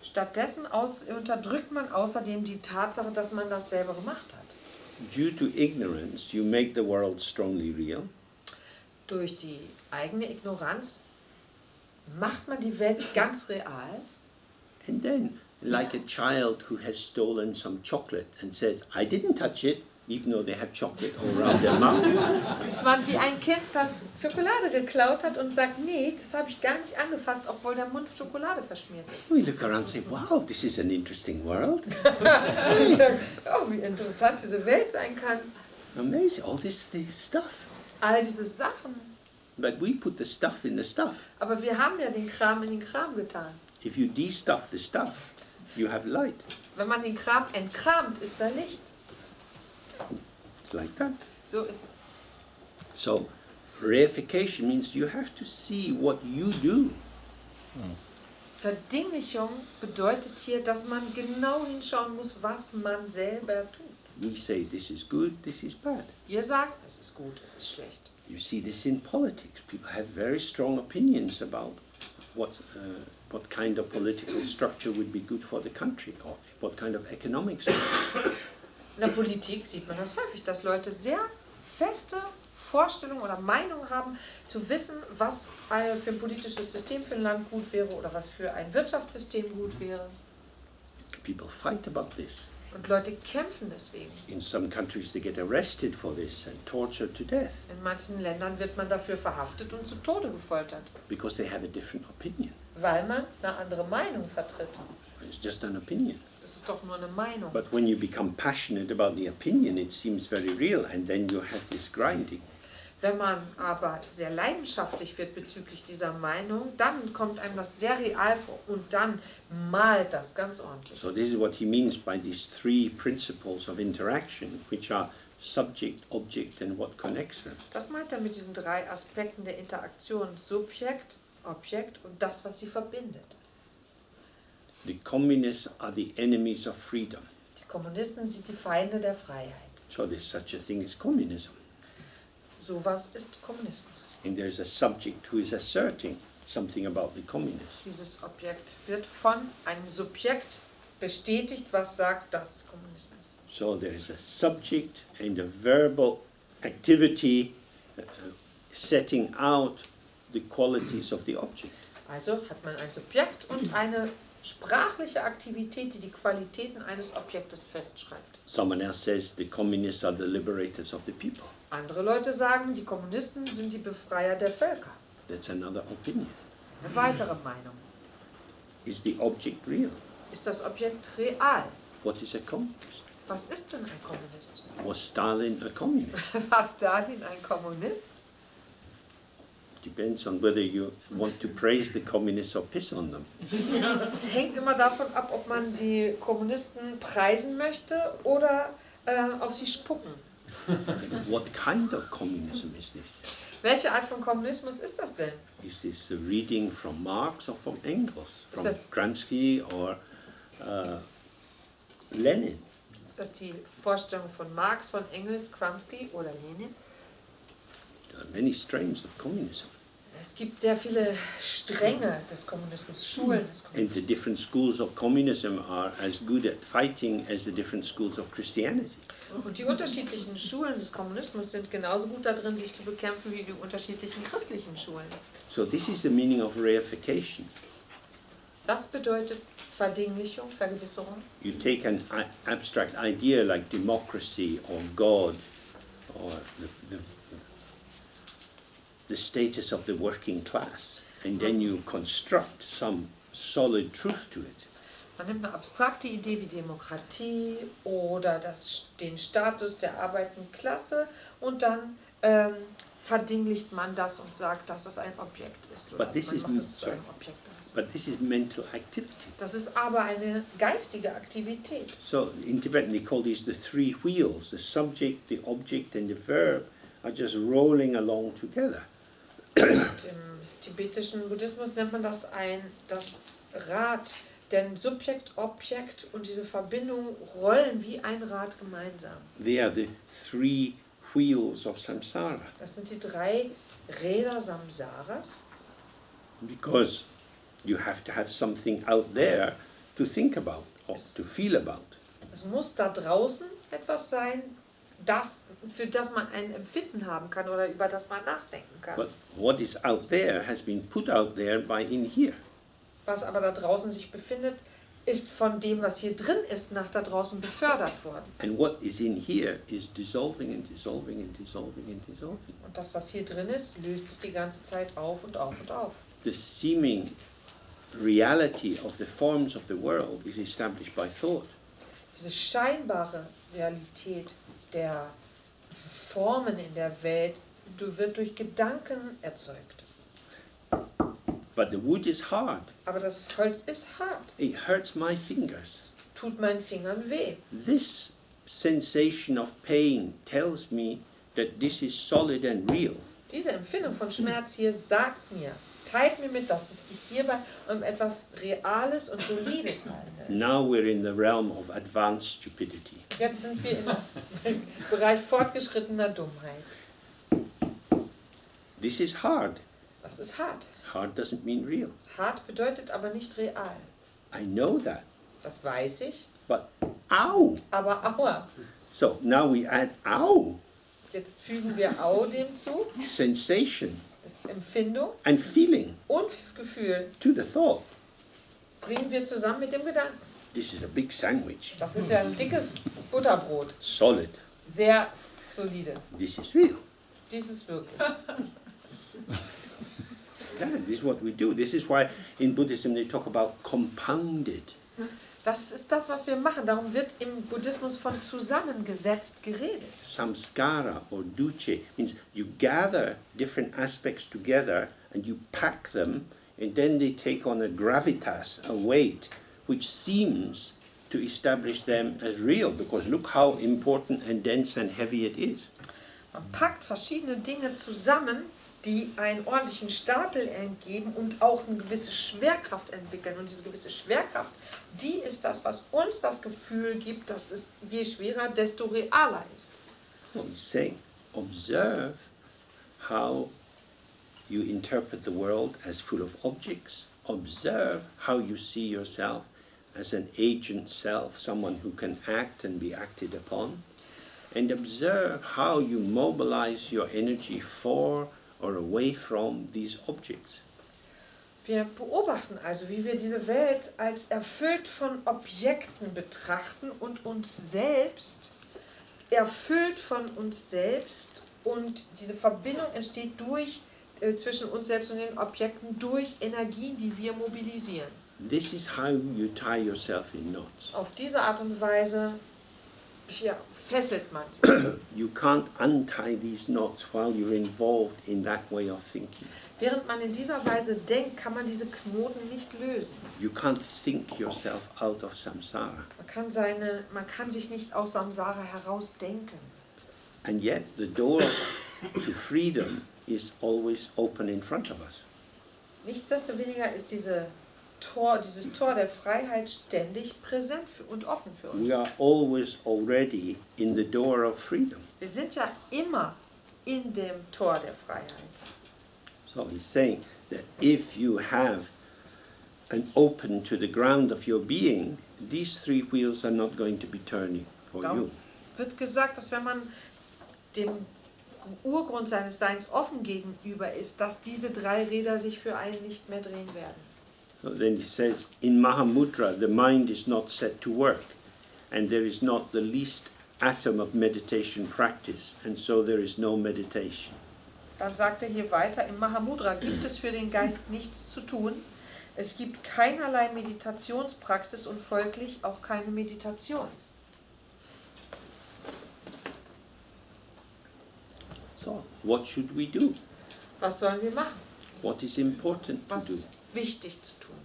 stattdessen unterdrückt man außerdem die Tatsache, dass man das selber gemacht hat. Due to ignorance, you make the world strongly real, Durch die eigene Ignoranz macht man die Welt ganz real. and then, like a child who has stolen some chocolate and says, I didn't touch it, even though they have chocolate all around their mouth. Ist man wie ein Kind, das Schokolade geklaut hat und sagt, nee, das habe ich gar nicht angefasst, obwohl der Mund Schokolade verschmiert ist. We look around and say, wow, this is an interesting world. Sie sagen, oh, wie interessant diese Welt sein kann. Amazing, all this stuff. All diese Sachen. But we put the stuff in the stuff. Aber wir haben ja den Kram in den Kram getan. If you de-stuff the stuff, you have light. Wenn man den Kram entkramt, ist da Licht. It's like that. So ist es. So, reification means you have to see what you do. Verdinglichung bedeutet hier, dass man genau hinschauen muss, was man selber tut. We say this is good, this is bad. Ihr sagt, es ist gut, es ist schlecht. You see this in politics. People have very strong opinions about what kind of political structure would be good for the country or what kind of economic structure. In der Politik sieht man das häufig, dass Leute sehr feste Vorstellungen oder Meinungen haben, zu wissen, was für ein politisches System für ein Land gut wäre oder was für ein Wirtschaftssystem gut wäre. People fight about this. Und Leute kämpfen deswegen. In some countries they get arrested for this and tortured to death In manchen Ländern wird man dafür verhaftet und zu Tode gefoltert, because they have a different opinion. weil man eine andere Meinung vertritt. It's just an opinion. Das ist doch nur eine Meinung. But when you become passionate about the opinion, it seems very real, and then you have this grinding. Wenn man aber sehr leidenschaftlich wird bezüglich dieser Meinung, dann kommt einem das sehr real vor und dann malt das ganz ordentlich. So this is what he means by these three principles of interaction, which are subject, object, and what connects them. Das meint er mit diesen drei Aspekten der Interaktion: Subjekt, Objekt und das, was sie verbindet. The communists are the enemies of freedom. Die Kommunisten sind die Feinde der Freiheit. So there's such a thing as communism. Sowas ist Kommunismus. And there's a subject who is asserting something about the communists. Dieses Objekt wird von einem Subjekt bestätigt, was sagt, das ist Kommunismus. So there is a subject and a verbal activity setting out the qualities of the object. Also hat man ein Subjekt und eine sprachliche Aktivität, die die Qualitäten eines Objektes festschreibt. Someone else says the communists are the liberators of the people. Andere Leute sagen, die Kommunisten sind die Befreier der Völker. That's another opinion. Eine weitere Meinung. Is the object real? Ist das Objekt real? What is a communist? Was ist denn ein Kommunist? Was Stalin a communist? War Stalin ein Kommunist? Depends on whether you want to praise the communists or piss on them. Das hängt immer davon ab, ob man die Kommunisten preisen möchte oder auf sie spucken. What kind of communism is this? Welche Art von Kommunismus ist das denn? Is this a reading from Marx or from Engels, from Is that- Gramsci or Lenin? Ist das die Vorstellung von Marx, von Engels, Gramsci oder Lenin? There are many strains of communism, Es gibt sehr viele Stränge des Kommunismus, Schulen des and the Kommunismus. different schools of communism are as good at fighting as the different schools of Christianity. Und die unterschiedlichen Schulen des Kommunismus sind genauso gut darin, sich zu bekämpfen, wie die unterschiedlichen christlichen Schulen. So this is the meaning of reification. Das bedeutet Verdinglichung, Vergewisserung. You take an abstract idea like democracy or God or the status of the working class, and then you construct some solid truth to it. Man nimmt eine abstrakte Idee wie Demokratie oder den Status der arbeitenden Klasse und dann verdinglicht man das und sagt, dass das ein Objekt ist. Oder But this man is macht es zu sorry. einem Objekt aus. But this is mental activity. Das ist aber eine geistige Aktivität. So in Tibetan they call these the three wheels. The subject, the object and the verb are just rolling along together. Und im tibetischen Buddhismus nennt man das das Rad, denn Subjekt, Objekt und diese Verbindung rollen wie ein Rad gemeinsam. They are the three wheels of samsara, Das sind die 3 Räder Samsaras, because you have to have something out there to think about or to feel about. es muss da draußen etwas sein, für das man ein Empfinden haben kann oder über das man nachdenken kann. But what is out there has been put out there by in here. Was aber da draußen sich befindet, ist von dem, was hier drin ist, nach da draußen befördert worden. And what is in here is dissolving and dissolving and dissolving and dissolving. Und das, was hier drin ist, löst sich die ganze Zeit auf und auf und auf. The seeming reality of the forms of the world is established by thought. Diese scheinbare Realität der Formen in der Welt wird durch Gedanken erzeugt. But the wood is hard. Aber das Holz ist hart. It hurts my fingers. Tut meinen Fingern weh. This sensation of pain tells me that this is solid and real. Diese Empfindung von Schmerz hier sagt mir, teilt mir mit, dass es sich hierbei um etwas Reales und Solides handelt. Now we're in the realm of advanced stupidity. Jetzt sind wir im Bereich fortgeschrittener Dummheit. This is hard. Das ist hart. Hard doesn't mean real. Hart bedeutet aber nicht real. I know that. Das weiß ich, But ow! aber aua. So now we add ow, Jetzt fügen wir Au dem zu, sensation das ist Empfindung and feeling und Gefühl to the thought. bringen wir zusammen mit dem Gedanken. This is a big sandwich. Das ist ja ein dickes Butterbrot, Solid. sehr solide. This is real. Dies ist wirklich. Yeah, this is what we do. This is why in Buddhism they talk about compounded. Das ist das, was wir machen. Darum wird im Buddhismus von zusammengesetzt geredet. Samskara or duce means you gather different aspects together and you pack them, and then they take on a gravitas, a weight, which seems to establish them as real, because look how important and dense and heavy it is. Man packt verschiedene Dinge zusammen, die einen ordentlichen Stapel ergeben und auch eine gewisse Schwerkraft entwickeln. Und diese gewisse Schwerkraft, die ist das, was uns das Gefühl gibt, dass es je schwerer, desto realer ist. Well, he's saying, observe how you interpret the world as full of objects. Observe how you see yourself as an agent self, someone who can act and be acted upon. And observe how you mobilize your energy for or away from these objects. Wir beobachten also, wie wir diese Welt als erfüllt von Objekten betrachten und uns selbst erfüllt von uns selbst, und diese Verbindung entsteht zwischen uns selbst und den Objekten durch Energien, die wir mobilisieren. This is how you tie yourself in knots. Auf diese Art und Weise fesselt man sich. You can't untie these knots while you're involved in that way of thinking. Während man in dieser Weise denkt, kann man diese Knoten nicht lösen. You can't think yourself out of samsara. Man kann sich nicht aus Samsara herausdenken. And yet the door to freedom is always open in front of us. Nichtsdestoweniger ist dieses Tor der Freiheit ständig präsent und offen für uns. We are always already in the door of freedom. Wir sind ja immer in dem Tor der Freiheit. So he's saying that if you have an open to the ground of your being, these three wheels are not going to be turning for you. Wird gesagt, dass wenn man dem Urgrund seines Seins offen gegenüber ist, dass diese drei Räder sich für einen nicht mehr drehen werden. So then he says, in Mahamudra, the mind is not set to work, and there is not the least atom of meditation practice, and so there is no meditation. Dann sagt er hier weiter, im Mahamudra gibt es für den Geist nichts zu tun. Es gibt keinerlei Meditationspraxis und folglich auch keine Meditation. So, what should we do? Was sollen wir machen? What is important to Was do? ist wichtig zu tun?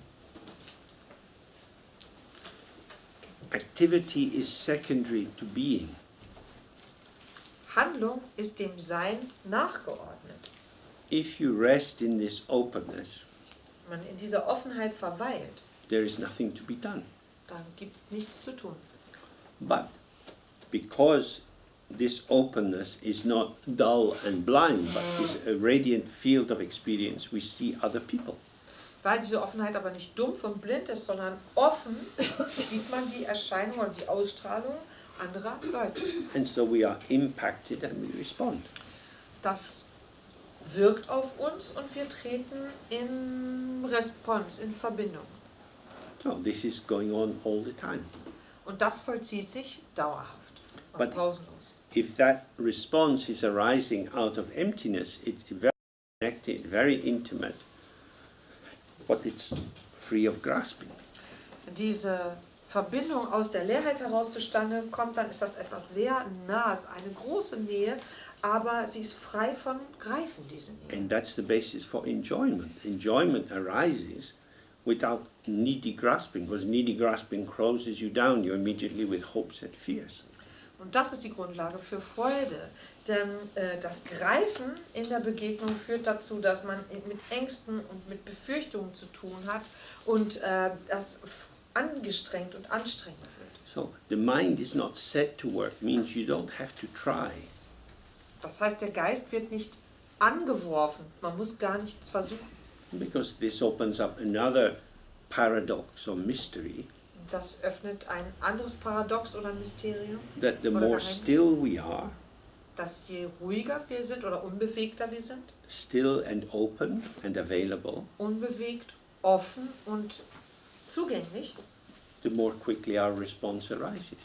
Activity is secondary to being. Handlung ist dem Sein nachgeordnet. If you rest in this openness, Wenn man in dieser Offenheit verweilt, there is nothing to be done. dann gibt es nichts zu tun. But because this openness is not dull and blind, but is a radiant field of experience, we see other people. Weil diese Offenheit aber nicht dumpf und blind ist, sondern offen, sieht man die Erscheinung oder die Ausstrahlung anderer Leute. And so we are impacted and we respond. Das wirkt auf uns und wir treten in Response, in Verbindung. So this is going on all the time. Und das vollzieht sich dauerhaft und But pausenlos. if that response is arising out of emptiness, it's very connected, very intimate, but it's free of grasping. Wenn diese Verbindung aus der Leerheit heraus zustande kommt, dann ist das etwas sehr Nahes, eine große Nähe, aber sie ist frei von Greifen, diese Nähe. And that's the basis for enjoyment. Enjoyment arises without needy grasping, because needy grasping closes you down. You're immediately with hopes and fears. Und das ist die Grundlage für Freude, denn das Greifen in der Begegnung führt dazu, dass man mit Ängsten und mit Befürchtungen zu tun hat und das angestrengt und anstrengender wird. So the mind is not set to work, means you don't have to try. Das heißt, der Geist wird nicht angeworfen, man muss gar nichts versuchen. Because this opens up another paradox or mystery, Das öffnet ein anderes Paradox oder Mysterium, that the oder more Geheimnis, still we are, dass je ruhiger wir sind oder unbewegter wir sind, still and open and available, unbewegt, offen und zugänglich, the more quickly our response arises.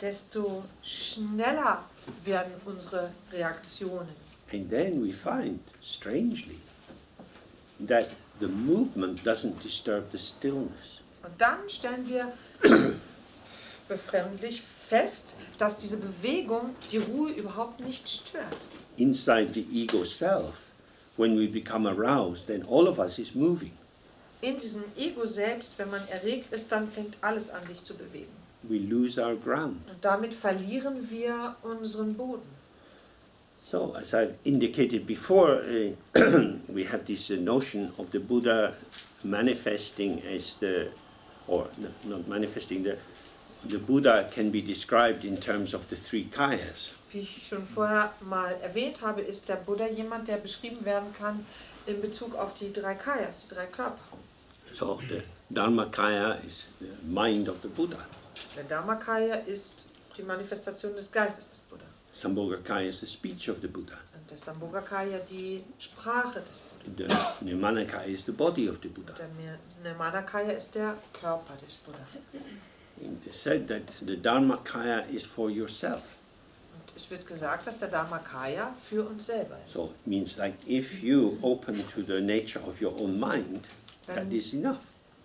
desto schneller werden unsere Reaktionen. And then we find, strangely, that the movement doesn't disturb the stillness. Und dann stellen wir befremdlich fest, dass diese Bewegung die Ruhe überhaupt nicht stört. Inside the ego self, when we become aroused, then all of us is moving. In diesem Ego selbst, wenn man erregt ist, dann fängt alles an, sich zu bewegen. We lose our ground. Und damit verlieren wir unseren Boden. So, as I've indicated before, we have this notion of the Buddha manifesting as not manifesting, the Buddha can be described in terms of the three kayas. Wie ich schon vorher mal erwähnt habe, ist der Buddha jemand, der beschrieben werden kann in Bezug auf die drei Kayas, die drei Körper. So, the Dharmakaya is the mind of the Buddha. Der Dharmakaya ist die Manifestation des Geistes des Buddha. Sambhogakaya is the speech of the Buddha. Und Und der Sambhogakaya die Sprache des Buddha. The Nirmanakaya is the body of the Buddha. Der Nirmanakaya ist der Körper des Buddha. It said that the Dharmakaya is for yourself. Und es wird gesagt, dass der Dharmakaya für uns selber ist. So it means like if you open to the nature of your own mind, that is enough.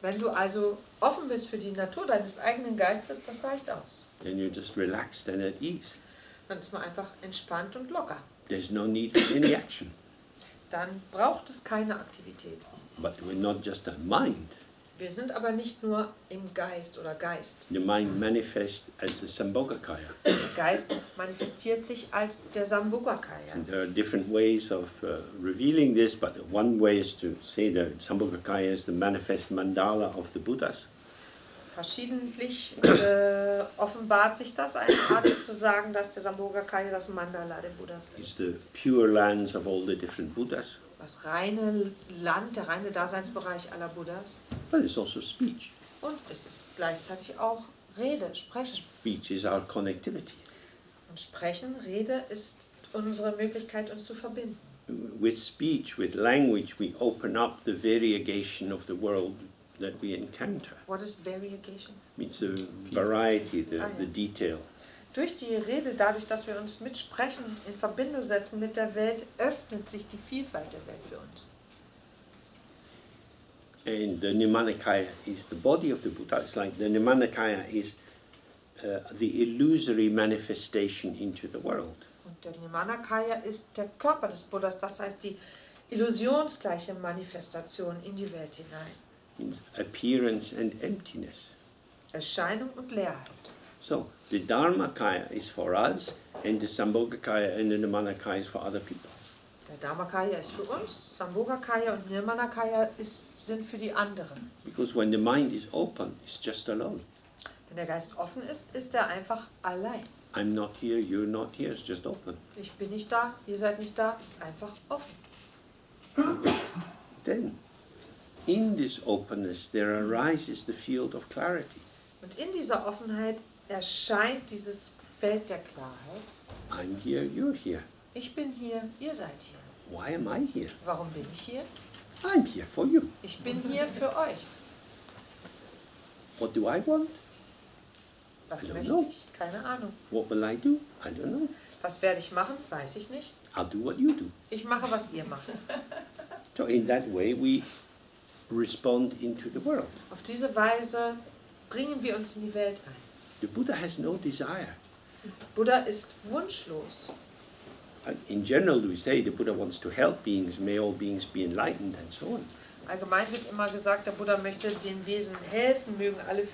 Wenn du also offen bist für die Natur deines eigenen Geistes, das reicht aus. Then you're just relaxed and at ease. Dann ist man einfach entspannt und locker. There's no need for any action. Dann braucht es keine Aktivität. But we're not just a mind. Wir sind aber nicht nur im Geist oder Geist. The mind manifests as the Sambhogakaya. Der Geist manifestiert sich als der Sambhogakaya. And there are different ways of revealing this, but one way is to say that Sambhogakaya is the manifest mandala of the Buddhas. Verschiedentlich offenbart sich das. Eine Art ist zu sagen, dass der Sambhogakaya das Mandala der Buddhas ist. It's the pure lands of all the different Buddhas. Das reine Land, der reine Daseinsbereich aller Buddhas. But it's also speech. Und es ist gleichzeitig auch Rede, Sprechen. Speech is our connectivity. Und Sprechen, Rede ist unsere Möglichkeit, uns zu verbinden. With speech, with language, we open up the variegation of the world that we encounter. What is variegation? Means the variety, the detail. Durch die Rede, dadurch, dass wir uns mit Sprechen in Verbindung setzen mit der Welt, öffnet sich die Vielfalt der Welt für uns. And the Nirmanakaya is the body of the Buddha. It's like the Nirmanakaya is the illusory manifestation into the world. Und der Nirmanakaya ist der Körper des Buddhas, das heißt die illusionsgleiche Manifestation in die Welt hinein. Means appearance and emptiness. Erscheinung und Leerheit. So the Dharmakaya is for us, and the Sambhogakaya and the Nirmanakaya is for other people. Der Dharmakaya ist für uns, Sambhogakaya und Nirmanakaya sind für die anderen. Because when the mind is open, it's just alone. Wenn der Geist offen ist, ist er einfach allein. I'm not here, you're not here, it's just open. Ich bin nicht da, ihr seid nicht da, ist einfach offen. Then, in this openness, there arises the field of clarity. Und in dieser Offenheit erscheint dieses Feld der Klarheit. I'm here, you're here. Ich bin hier, ihr seid hier. Why am I here? Warum bin ich hier? I'm here for you. Ich bin hier für euch. What do I want? Was I don't möchte know. ich? Keine Ahnung. What will I do? I don't know. Was werde ich machen? Weiß ich nicht. I'll do what you do. Ich mache, was ihr macht. So in that way we respond into the world. Auf diese Weise bringen wir uns in die Welt ein. The Buddha has no desire. Buddha ist wunschlos. In general, we say the Buddha wants to help beings, may all beings be enlightened, and so on. Allgemein wird immer gesagt, der Buddha möchte den Wesen helfen, mögen alle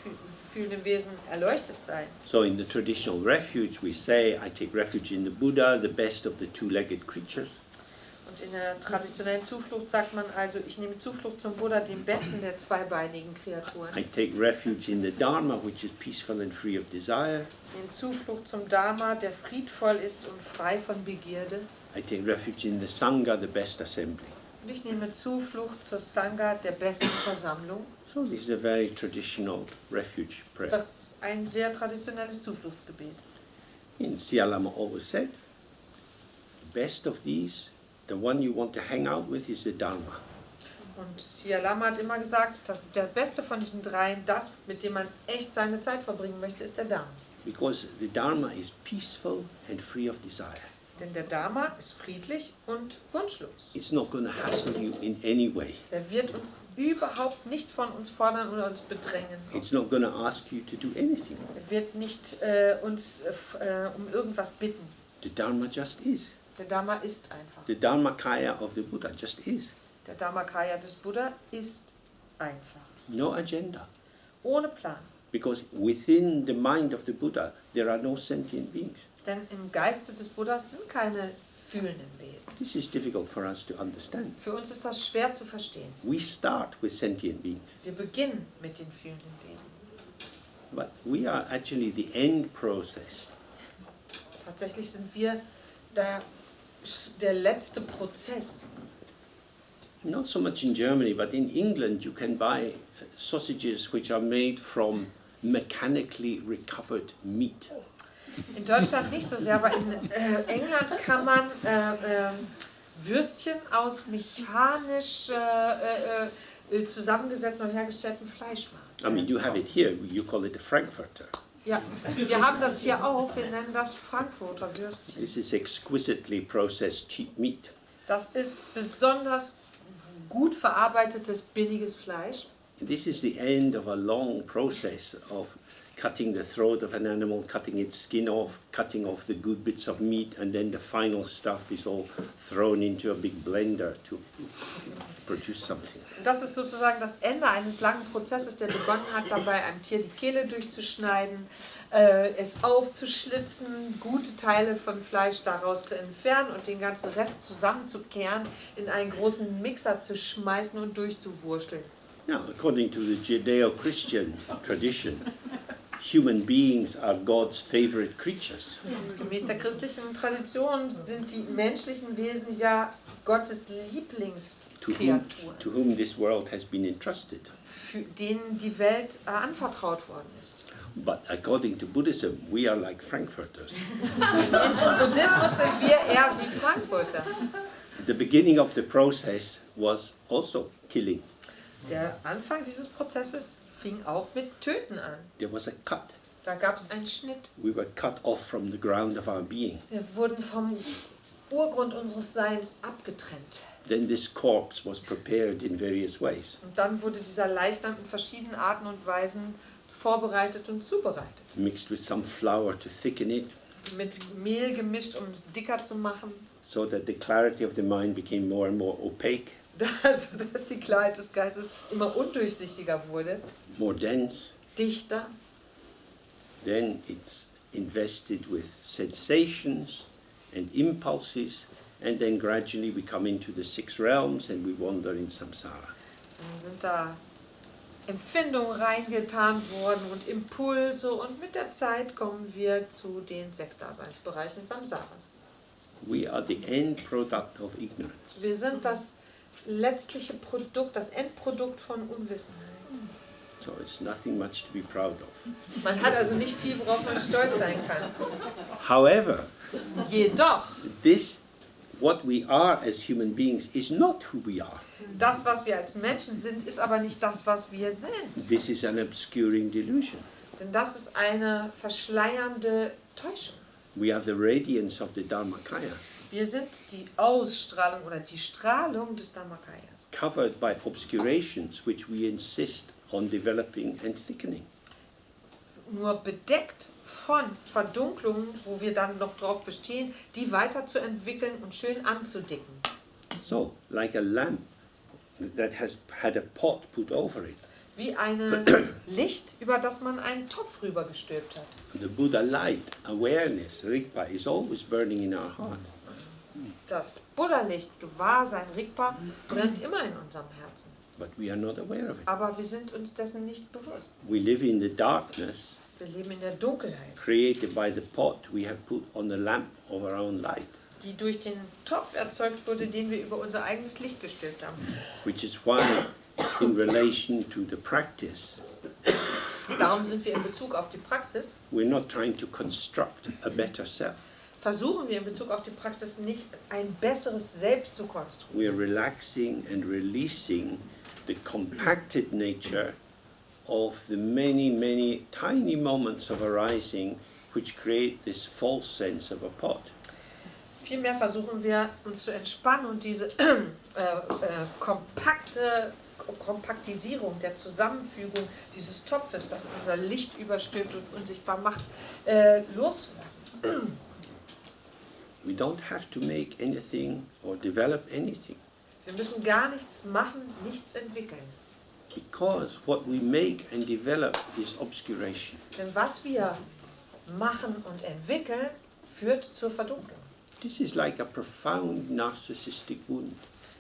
fühlenden Wesen erleuchtet sein. So in the traditional refuge, we say, I take refuge in the Buddha, the best of the two-legged creatures. Und in der traditionellen Zuflucht sagt man also, ich nehme Zuflucht zum Buddha, dem besten der zweibeinigen Kreaturen. I take refuge in the Dharma, which is peaceful and free of desire. Ich nehme Zuflucht zum Dharma, der friedvoll ist und frei von Begierde. I take refuge in the Sangha, the best assembly. Und ich nehme Zuflucht zur Sangha, der besten Versammlung. So this is a very traditional refuge prayer. Das ist ein sehr traditionelles Zufluchtsgebet. In Sialama always said, the best of these, the one you want to hang out with is the Dharma. Und Siya Lama hat immer gesagt, der beste von diesen dreien, das, mit dem man echt seine Zeit verbringen möchte, ist der Dharma. Because the Dharma is peaceful and free of desire. Denn der Dharma ist friedlich und wunschlos. It's not going to hassle you in any way. Er wird uns überhaupt nichts von uns fordern oder uns bedrängen. It's not going to ask you to do anything. Er wird nicht uns um irgendwas bitten. The Dharma just is. Der Dharma ist einfach. The Dharmakaya of the Buddha just is. Der Dharmakaya des Buddha ist einfach. No agenda. Ohne Plan. Because within the mind of the Buddha, there are no sentient beings. Denn im Geiste des Buddhas sind keine fühlenden Wesen. This is difficult for us to understand. Für uns ist das schwer zu verstehen. We start with sentient beings, Wir beginnen mit den fühlenden Wesen. but we are actually the end process. Tatsächlich sind wir der letzte Prozess. Not so much in Germany, but in England you can buy sausages which are made from mechanically recovered meat. In Deutschland nicht so sehr, aber in England kann man Würstchen aus mechanisch zusammengesetztem und hergestelltem Fleisch machen. I mean, you have it here, you call it a Frankfurter. Ja, wir haben das hier auch, wir nennen das Frankfurter Würstchen. This is exquisitely processed cheap meat. Das ist besonders gut verarbeitetes, billiges Fleisch. This is the end of a long process of cutting the throat of an animal, cutting its skin off, cutting off the good bits of meat, and then the final stuff is all thrown into a big blender to produce something. Das ist sozusagen das Ende eines langen Prozesses, der begonnen hat, dabei einem Tier die Kehle durchzuschneiden, es aufzuschlitzen, gute Teile von Fleisch daraus zu entfernen und den ganzen Rest zusammenzukehren, in einen großen Mixer zu schmeißen und durchzuwursteln. Now, according to the Judeo-Christian tradition, human beings are God's favorite creatures. Gemäß der christlichen Tradition sind die menschlichen Wesen ja Gottes Lieblingskreaturen, To whom this world has been entrusted. für denen die Welt anvertraut worden ist. But according to Buddhism, we are like Frankfurters. Gemäß des Buddhismus sind wir eher wie Frankfurter. The beginning of the process was also killing. Der Anfang dieses Prozesses fing auch mit Töten an. There was a cut. Da gab es einen Schnitt. We were cut off from the ground of our being. Wir wurden vom Urgrund unseres Seins abgetrennt. Then this corpse was prepared in various ways. Und dann wurde dieser Leichnam in verschiedenen Arten und Weisen vorbereitet und zubereitet. Mixed with some flour to thicken it, Mit Mehl gemischt, um es dicker zu machen, so that the clarity of the mind became more and more opaque, sodass die Klarheit des Geistes immer undurchsichtiger wurde, more dense. dichter. Then it's invested with sensations and impulses, and then gradually we come into the 6 realms and we wander in samsara. Dann sind da Empfindungen reingetan worden und Impulse und mit der Zeit kommen wir zu den 6 Daseinsbereichen Samsaras. We are the end product of ignorance. Wir sind das letztliche Produkt, das Endprodukt von Unwissenheit. So it's nothing much to be proud of. Man hat also nicht viel, worauf man stolz sein kann. However, Jedoch, what we are as human beings is not who we are. das, was wir als Menschen sind, ist aber nicht das, was wir sind. This is an obscuring delusion. Denn das ist eine verschleiernde Täuschung. We are the radiance of the Dharmakaya, Wir sind die Ausstrahlung oder die Strahlung des Dharmakayas. covered by obscurations which we insist on developing and thickening. Nur bedeckt von Verdunklungen, wo wir dann noch drauf bestehen, die weiterzuentwickeln und schön anzudicken. So, like a lamp that has had a pot put over it. Wie ein Licht, über das man einen Topf rübergestülpt hat. The Buddha light, awareness, Rigpa, is always burning in our heart. Das Buddha-Licht, Gewahrsein, Rigpa, brennt immer in unserem Herzen. But we are not aware of it. Aber wir sind uns dessen nicht bewusst. We live in the darkness Wir leben in der Dunkelheit, created by the pot we have put on the lamp of our own light, die durch den Topf erzeugt wurde, den wir über unser eigenes Licht gestülpt haben. which is why, in relation to the practice, Darum sind wir in Bezug auf die Praxis, we're not trying to construct a better self. versuchen wir in Bezug auf die Praxis nicht ein besseres Selbst zu konstruieren. We're relaxing and releasing the compacted nature of the many, many tiny moments of arising which create this false sense of a pot. Vielmehr versuchen wir uns zu entspannen und diese Kompaktisierung der Zusammenfügung dieses Topfes, das unser Licht überstülpt und unsichtbar macht, loszulassen. We don't have to make anything or develop anything, Wir müssen gar nichts machen, nichts entwickeln. because what we make and develop is obscuration. Denn was wir machen und entwickeln, führt zur Verdunklung. This is like a profound narcissistic wound.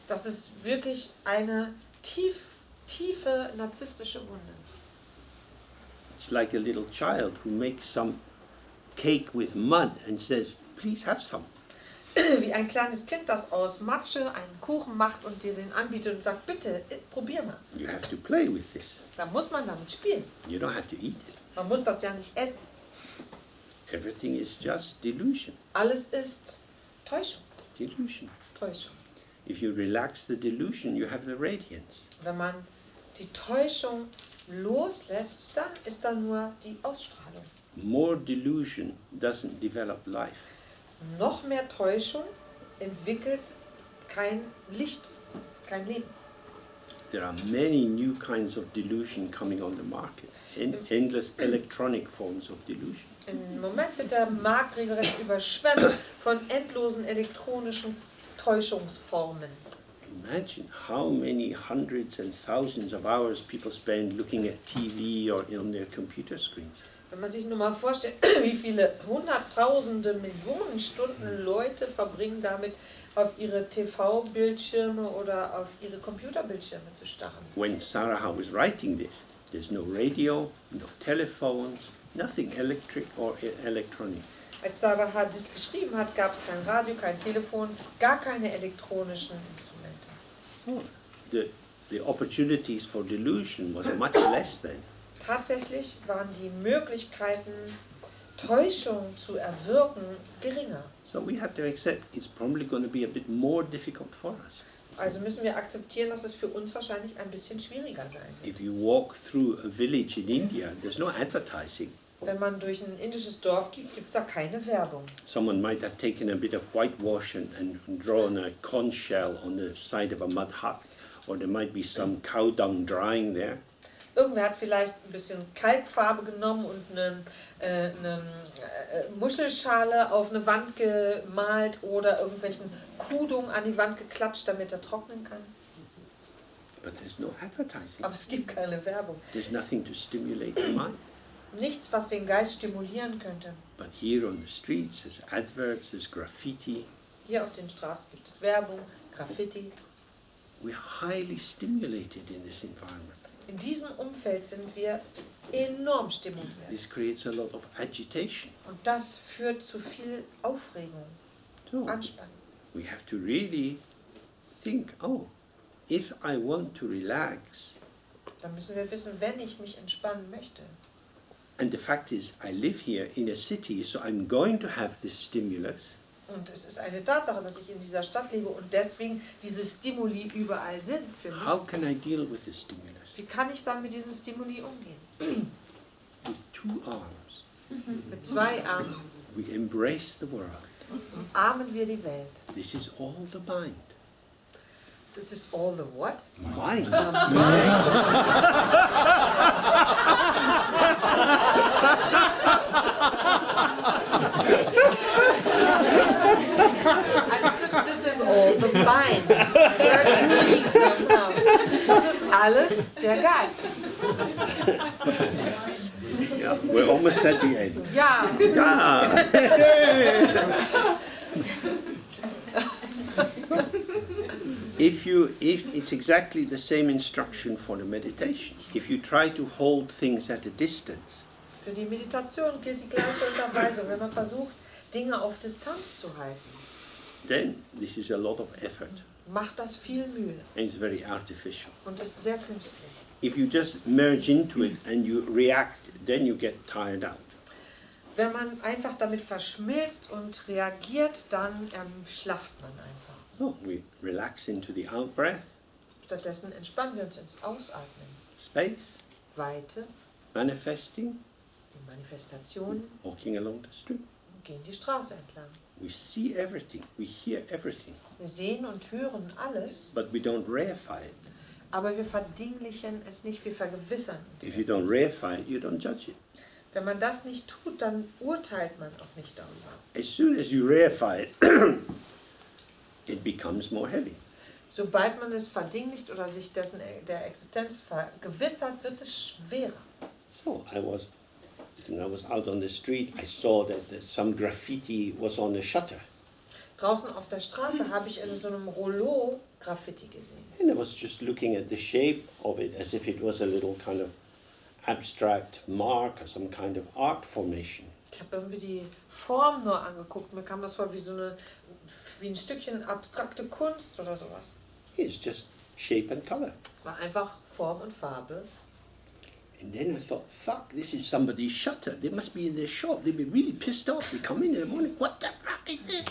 Das ist wirklich eine tiefe narzisstische Wunde. It's like a little child who makes some cake with mud and says, please have some. Wie ein kleines Kind, das aus Matsche einen Kuchen macht und dir den anbietet und sagt, bitte, probier mal. You have to play with this. Da muss man damit spielen. You don't have to eat it. Man muss das ja nicht essen. Everything is just delusion. Alles ist Täuschung. Delusion. Täuschung. If you relax the delusion, you have the radiance. Wenn man die Täuschung loslässt, dann ist da nur die Ausstrahlung. More delusion doesn't develop life. Noch mehr Täuschung entwickelt kein Licht, kein Leben. There are many new kinds of delusion coming on the market. Endless electronic forms of delusion. Im Moment wird der Markt regelrecht überschwemmt von endlosen elektronischen Täuschungsformen. Imagine how many hundreds and thousands of hours people spend looking at TV or on their computer screens. Wenn man sich nur mal vorstellt, wie viele Hunderttausende, Millionen Stunden Leute verbringen damit, auf ihre TV-Bildschirme oder auf ihre Computerbildschirme zu starren. When Saraha was writing this, there's no radio, no telephones, nothing electric or electronic. Als Saraha das geschrieben hat, gab es kein Radio, kein Telefon, gar keine elektronischen Instrumente. The opportunities for delusion was much less then. Tatsächlich waren die Möglichkeiten, Täuschung zu erwirken, geringer. So we have to accept it's probably going to be a bit more difficult for us. Also müssen wir akzeptieren, dass es für uns wahrscheinlich ein bisschen schwieriger sein wird. If you walk through a village in India, there's no advertising. Wenn man durch ein indisches Dorf geht, gibt es da keine Werbung. Someone might have taken a bit of whitewash and drawn a conch shell on the side of a mud hut, or there might be some cow dung drying there. Irgendwer hat vielleicht ein bisschen Kalkfarbe genommen und eine Muschelschale auf eine Wand gemalt oder irgendwelchen Kuhdung an die Wand geklatscht, damit er trocknen kann. But there's no advertising. Aber es gibt keine Werbung. There's nothing to stimulate the mind. Nichts, was den Geist stimulieren könnte. But here on the streets, there's adverts, there's graffiti. Hier auf den Straßen gibt es Werbung, Graffiti. We're highly stimulated in this environment. In diesem Umfeld sind wir enorm stimuliert. This creates a lot of agitation. Und das führt zu viel Aufregung, So Anspannung. we have to really think, oh, if I want to relax, Da müssen wir wissen, wenn ich mich entspannen möchte. and the fact is I live here in a city, so I'm going to have this stimulus. Und es ist eine Tatsache, dass ich in dieser Stadt lebe und deswegen diese Stimuli überall sind für mich. How can I deal with this stimulus? Wie kann ich dann mit diesen Stimuli umgehen? With two arms. Mit zwei Armen We embrace the world. umarmen wir die Welt. This is all the mind. This is all the what? Mind. This is all the mind. Das ist alles der Geist. Yeah, we're almost at the end. Ja, Yeah. If it's exactly the same instruction for the meditation. If you try to hold things at a distance, für die Meditation gilt die gleiche Unterweisung. Wenn man versucht, Dinge auf Distanz zu halten, then this is a lot of effort macht das viel Mühe and it's very artificial. und ist sehr künstlich. If you just merge into it and you react, then you get tired out. Wenn man einfach damit verschmilzt und reagiert, dann schlafft man einfach. No, we relax into the out breath, Stattdessen entspannen wir uns ins Ausatmen. space, Weite, manifesting, die Manifestationen, walking along the street. gehen die Straße entlang. We see everything, we hear everything, Wir sehen und hören alles, but we don't reify it. aber wir verdinglichen es nicht, wir vergewissern uns. If you es don't nicht. reify it, you don't judge it. Wenn man das nicht tut, dann urteilt man auch nicht darüber. As soon as you reify it, it becomes more heavy. Sobald man es verdinglicht oder sich dessen der Existenz vergewissert, wird es schwerer. So when I was out on the street, I saw that some graffiti was on the shutter. Draußen auf der Straße habe ich in so einem Rollo Graffiti gesehen. And I was just looking at the shape of it as if it was a little kind of abstract mark or some kind of art formation. Ich habe irgendwie die Form nur angeguckt. Mir kam das vor wie ein Stückchen abstrakte Kunst oder sowas. It's just shape and color. Es war einfach Form und Farbe. And then I thought, fuck, this is somebody's shutter. They must be in their shop. They'd be really pissed off. They come in the morning, what the fuck is this?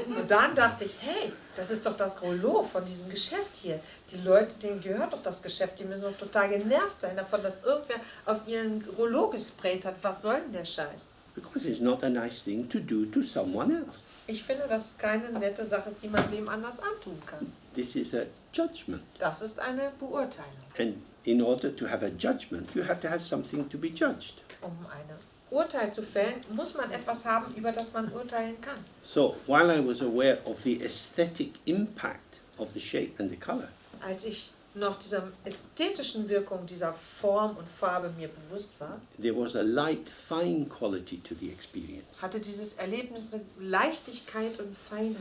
Und dann dachte ich, hey, das ist doch das Rollo von diesem Geschäft hier. Die Leute, denen gehört doch das Geschäft, die müssen doch total genervt sein davon, dass irgendwer auf ihren Rollo gesprayt hat. Was soll denn der Scheiß? Because it's not a nice thing to do to someone else. Ich finde, dass es keine nette Sache ist, die man wem anders antun kann. This is a judgment. Das ist eine Beurteilung. And in order to have a judgment, you have to have something to be judged. Um ein Urteil zu fällen, muss man etwas haben, über das man urteilen kann. So while I was aware of the aesthetic impact of the shape and the color, Als ich noch dieser ästhetischen Wirkung dieser Form und Farbe mir bewusst war, there was a light, fine quality to the experience. hatte dieses Erlebnis eine Leichtigkeit und Feinheit.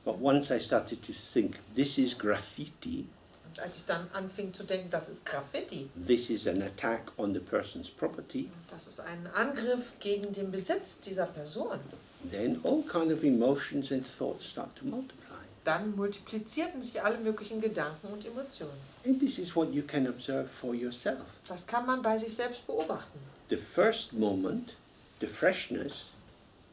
But once I started to think, this is graffiti, Und als ich dann anfing zu denken, das ist Graffiti, this is an attack on the person's property, das ist ein Angriff gegen den Besitz dieser Person, then all kind of emotions and thoughts start to multiply. dann multiplizierten sich alle möglichen Gedanken und Emotionen. And this is what you can observe for yourself. Das kann man bei sich selbst beobachten. The first moment, the freshness,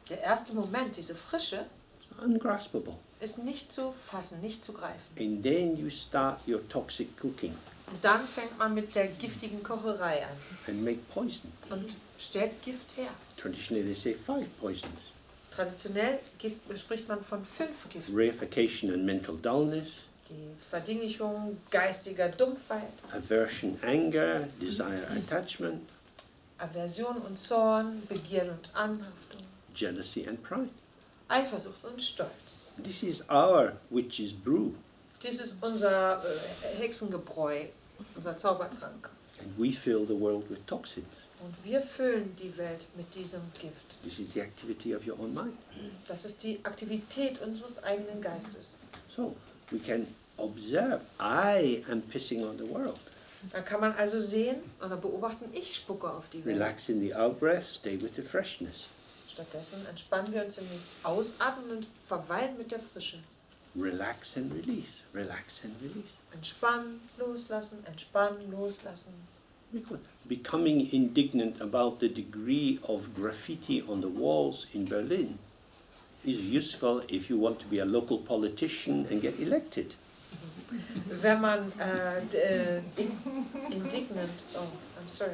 Der erste Moment, diese Frische, is ungraspable. ist nicht zu fassen, nicht zu greifen. And then you start your toxic cooking Und dann fängt man mit der giftigen Kocherei an and make poison. und stellt Gift her. Traditionally they say 5 poisons. Traditionell spricht man von 5 Giften. Reification and mental dullness, Die Verdinglichung geistiger Dumpfheit, aversion, anger, desire, attachment, Aversion und Zorn, Begierde und Anhaftung, jealousy and pride. Eifersucht und Stolz. This is our witch's brew. Dies ist unser Hexengebräu, unser Zaubertrank. And we fill the world with toxins. Und wir füllen die Welt mit diesem Gift. This is the activity of your own mind. Das ist die Aktivität unseres eigenen Geistes. So we can observe, I am pissing on the world. Da kann man also sehen oder beobachten, ich spucke auf die Welt. Relax in the out-breath, stay with the freshness. Stattdessen entspannen wir uns im Ausatmen und verweilen mit der Frische. Relax and release, relax and release. Entspannen, loslassen, entspannen, loslassen. Because becoming indignant about the degree of graffiti on the walls in Berlin is useful if you want to be a local politician and get elected. Wenn man indignant, oh, I'm sorry,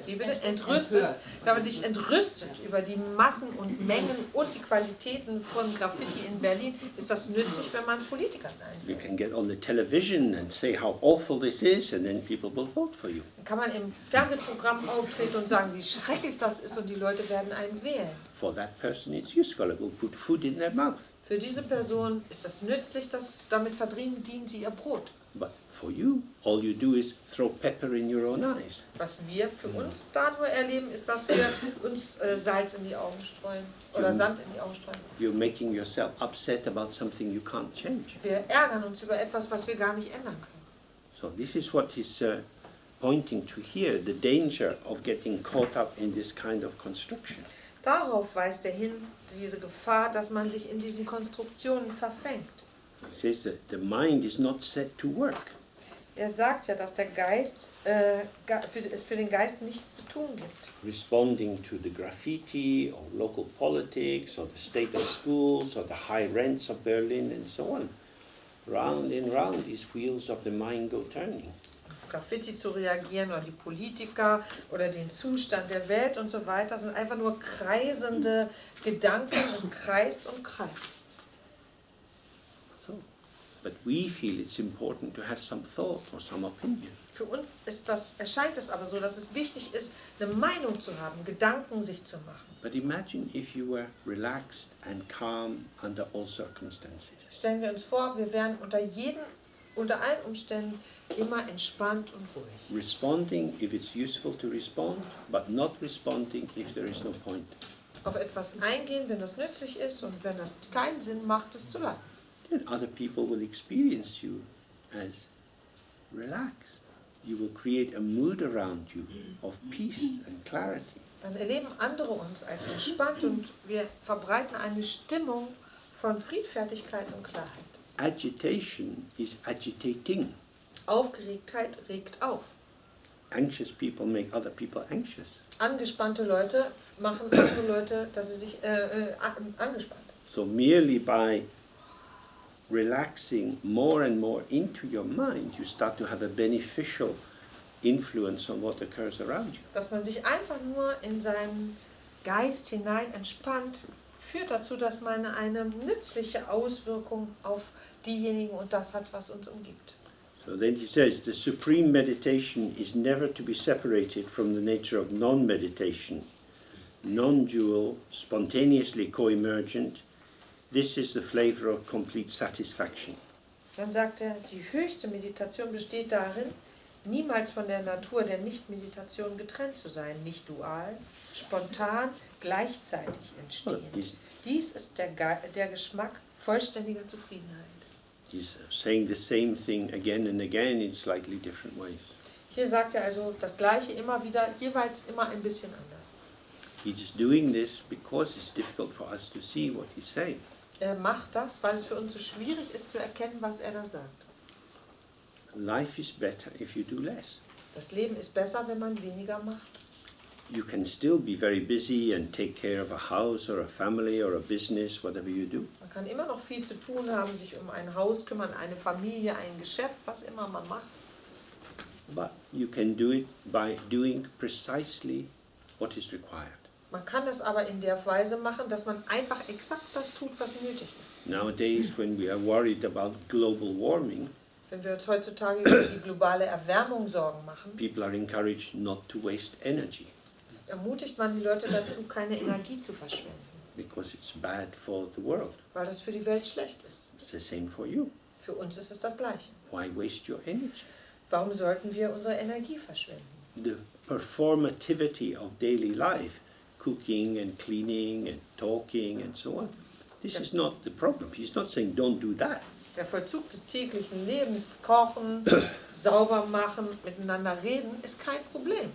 wie bitte? Entrüstet, wenn man sich entrüstet über die Massen und Mengen und die Qualitäten von Graffiti in Berlin, ist das nützlich, wenn man Politiker sein will. You can get on the television and say how awful this is, and then people will vote for you. Dann kann man im Fernsehprogramm auftreten und sagen, wie schrecklich das ist, und die Leute werden einen wählen. For that person it's useful, it will put food in their mouth. Für diese Person ist das nützlich, damit verdienen sie ihr Brot. But for you, all you do is throw pepper in your own eyes. Was wir für uns da nur erleben, ist, dass wir uns Salz in die Augen streuen oder Sand in die Augen streuen. You're making yourself upset about something you can't change. Wir ärgern uns über etwas, was wir gar nicht ändern können. So this is what he's pointing to here, the danger of getting caught up in this kind of construction. Darauf weist er hin, diese Gefahr, dass man sich in diesen Konstruktionen verfängt. He says that the mind is not set to work. Er sagt ja, dass der Geist, es für den Geist nichts zu tun gibt. Responding to the graffiti or local politics or the state of schools or the high rents of Berlin and so on. Round and round these wheels of the mind go turning. Auf Graffiti zu reagieren oder die Politiker oder den Zustand der Welt und so weiter sind einfach nur kreisende Gedanken, es kreist und kreist. So, but we feel it's important to have some thought or some opinion. Für uns erscheint es aber so, dass es wichtig ist, eine Meinung zu haben, Gedanken sich zu machen. But imagine if you were relaxed and calm under all circumstances. Stellen wir uns vor, wir wären unter allen Umständen immer entspannt und ruhig. Responding if it's useful to respond, but not responding if there is no point. Auf etwas eingehen, wenn das nützlich ist, und wenn das keinen Sinn macht, es zu lassen. Then other people will experience you as relaxed. You will create a mood around you of peace and clarity. Dann erleben andere uns als entspannt und wir verbreiten eine Stimmung von Friedfertigkeit und Klarheit. Agitation is agitating. Aufgeregtheit regt auf. anxious people make other people anxious. Angespannte Leute machen andere Leute, dass sie sich angespannt. So merely by relaxing more and more into your mind, you start to have a beneficial influence on what occurs around you. Dass man sich einfach nur in seinen Geist hinein entspannt, führt dazu, dass man eine nützliche Auswirkung auf diejenigen und das hat, was uns umgibt. So then he says, the supreme meditation is never to be separated from the nature of non-meditation, non-dual, spontaneously co-emergent. This is the flavor of complete satisfaction. Dann sagt er, die höchste Meditation besteht darin, niemals von der Natur der Nicht-Meditation getrennt zu sein, nicht dual, spontan, gleichzeitig entstehen. Dies ist der Geschmack vollständiger Zufriedenheit. He's saying the same thing again and again in slightly different ways. Hier sagt er also das Gleiche immer wieder, jeweils immer ein bisschen anders. He's doing this because it's difficult for us to see what he's saying. Er macht das, weil es für uns so schwierig ist zu erkennen, was er da sagt. Life is better if you do less. Das Leben ist besser, wenn man weniger macht. You can still be very busy and take care of a house or a family or a business, whatever you do. Man kann immer noch viel zu tun haben, sich um ein Haus kümmern, eine Familie, ein Geschäft, was immer man macht. But you can do it by doing precisely what is required. Man kann das aber in der Weise machen, dass man einfach exakt das tut, was nötig ist. Nowadays, when we are worried about global warming, Wenn wir uns heutzutage über die globale Erwärmung Sorgen machen, people are encouraged not to waste energy ermutigt man die Leute dazu, keine Energie zu verschwenden, because it's bad for the world. weil das für die Welt schlecht ist. It's the same for you. Für uns ist es das Gleiche. Why waste your energy? Warum sollten wir unsere Energie verschwenden? The performativity of daily life, cooking and cleaning and talking and so on, this is not the problem. He's not saying don't do that. Der Vollzug des täglichen Lebens, Kochen, sauber machen, miteinander reden, ist kein Problem.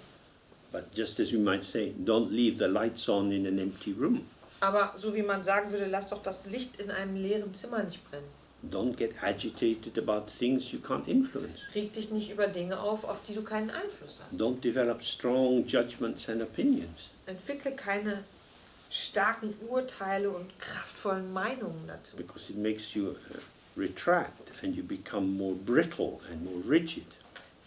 But just as we might say, don't leave the lights on in an empty room. Aber so wie man sagen würde, lass doch das Licht in einem leeren Zimmer nicht brennen. Don't get agitated about things you can't influence. Reg dich nicht über Dinge auf die du keinen Einfluss hast. Don't develop strong judgments and opinions. Entwickle keine starken Urteile und kraftvollen Meinungen dazu. Because it makes you retract and you become more brittle and more rigid.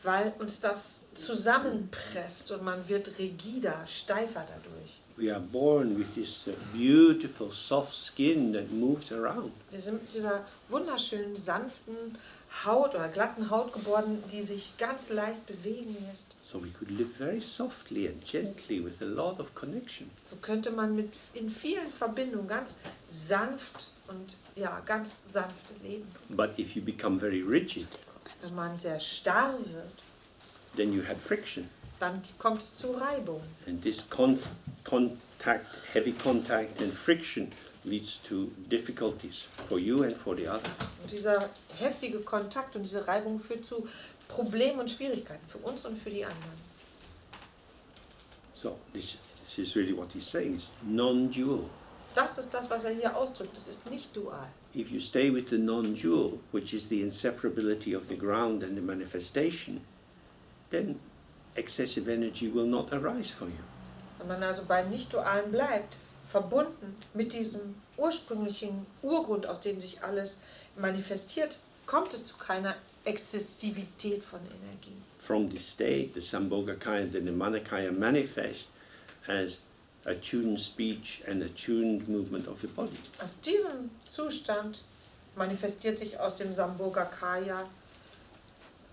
Weil uns das zusammenpresst und man wird rigider, steifer dadurch. We are born with this beautiful soft skin that moves around. Wir sind mit dieser wunderschönen, sanften Haut oder glatten Haut geboren, die sich ganz leicht bewegen lässt. So we could live very softly and gently with a lot of connection. So könnte man in vielen Verbindungen ganz sanft und ganz sanft leben. But if you become very rigid, Wenn man sehr starr wird, then you have friction. dann kommt es zu Reibung. And this heavy contact and friction leads to difficulties for you and for the other. Und dieser heftige Kontakt und diese Reibung führt zu Problemen und Schwierigkeiten für uns und für die anderen. So this is really what he's saying. It's non-dual. Das ist das, was er hier ausdrückt. Es ist nicht dual. If you stay with the non-dual, which is the inseparability of the ground and the manifestation, then excessive energy will not arise for you. Wenn man also beim Nicht-Dualen bleibt, verbunden mit diesem ursprünglichen Urgrund, aus dem sich alles manifestiert, kommt es zu keiner Exzessivität von Energie. From this state, the Sambhogakaya and the Nimanakaya manifest as attuned speech and attuned movement of the body. Aus diesem Zustand manifestiert sich aus dem Sambhogakaya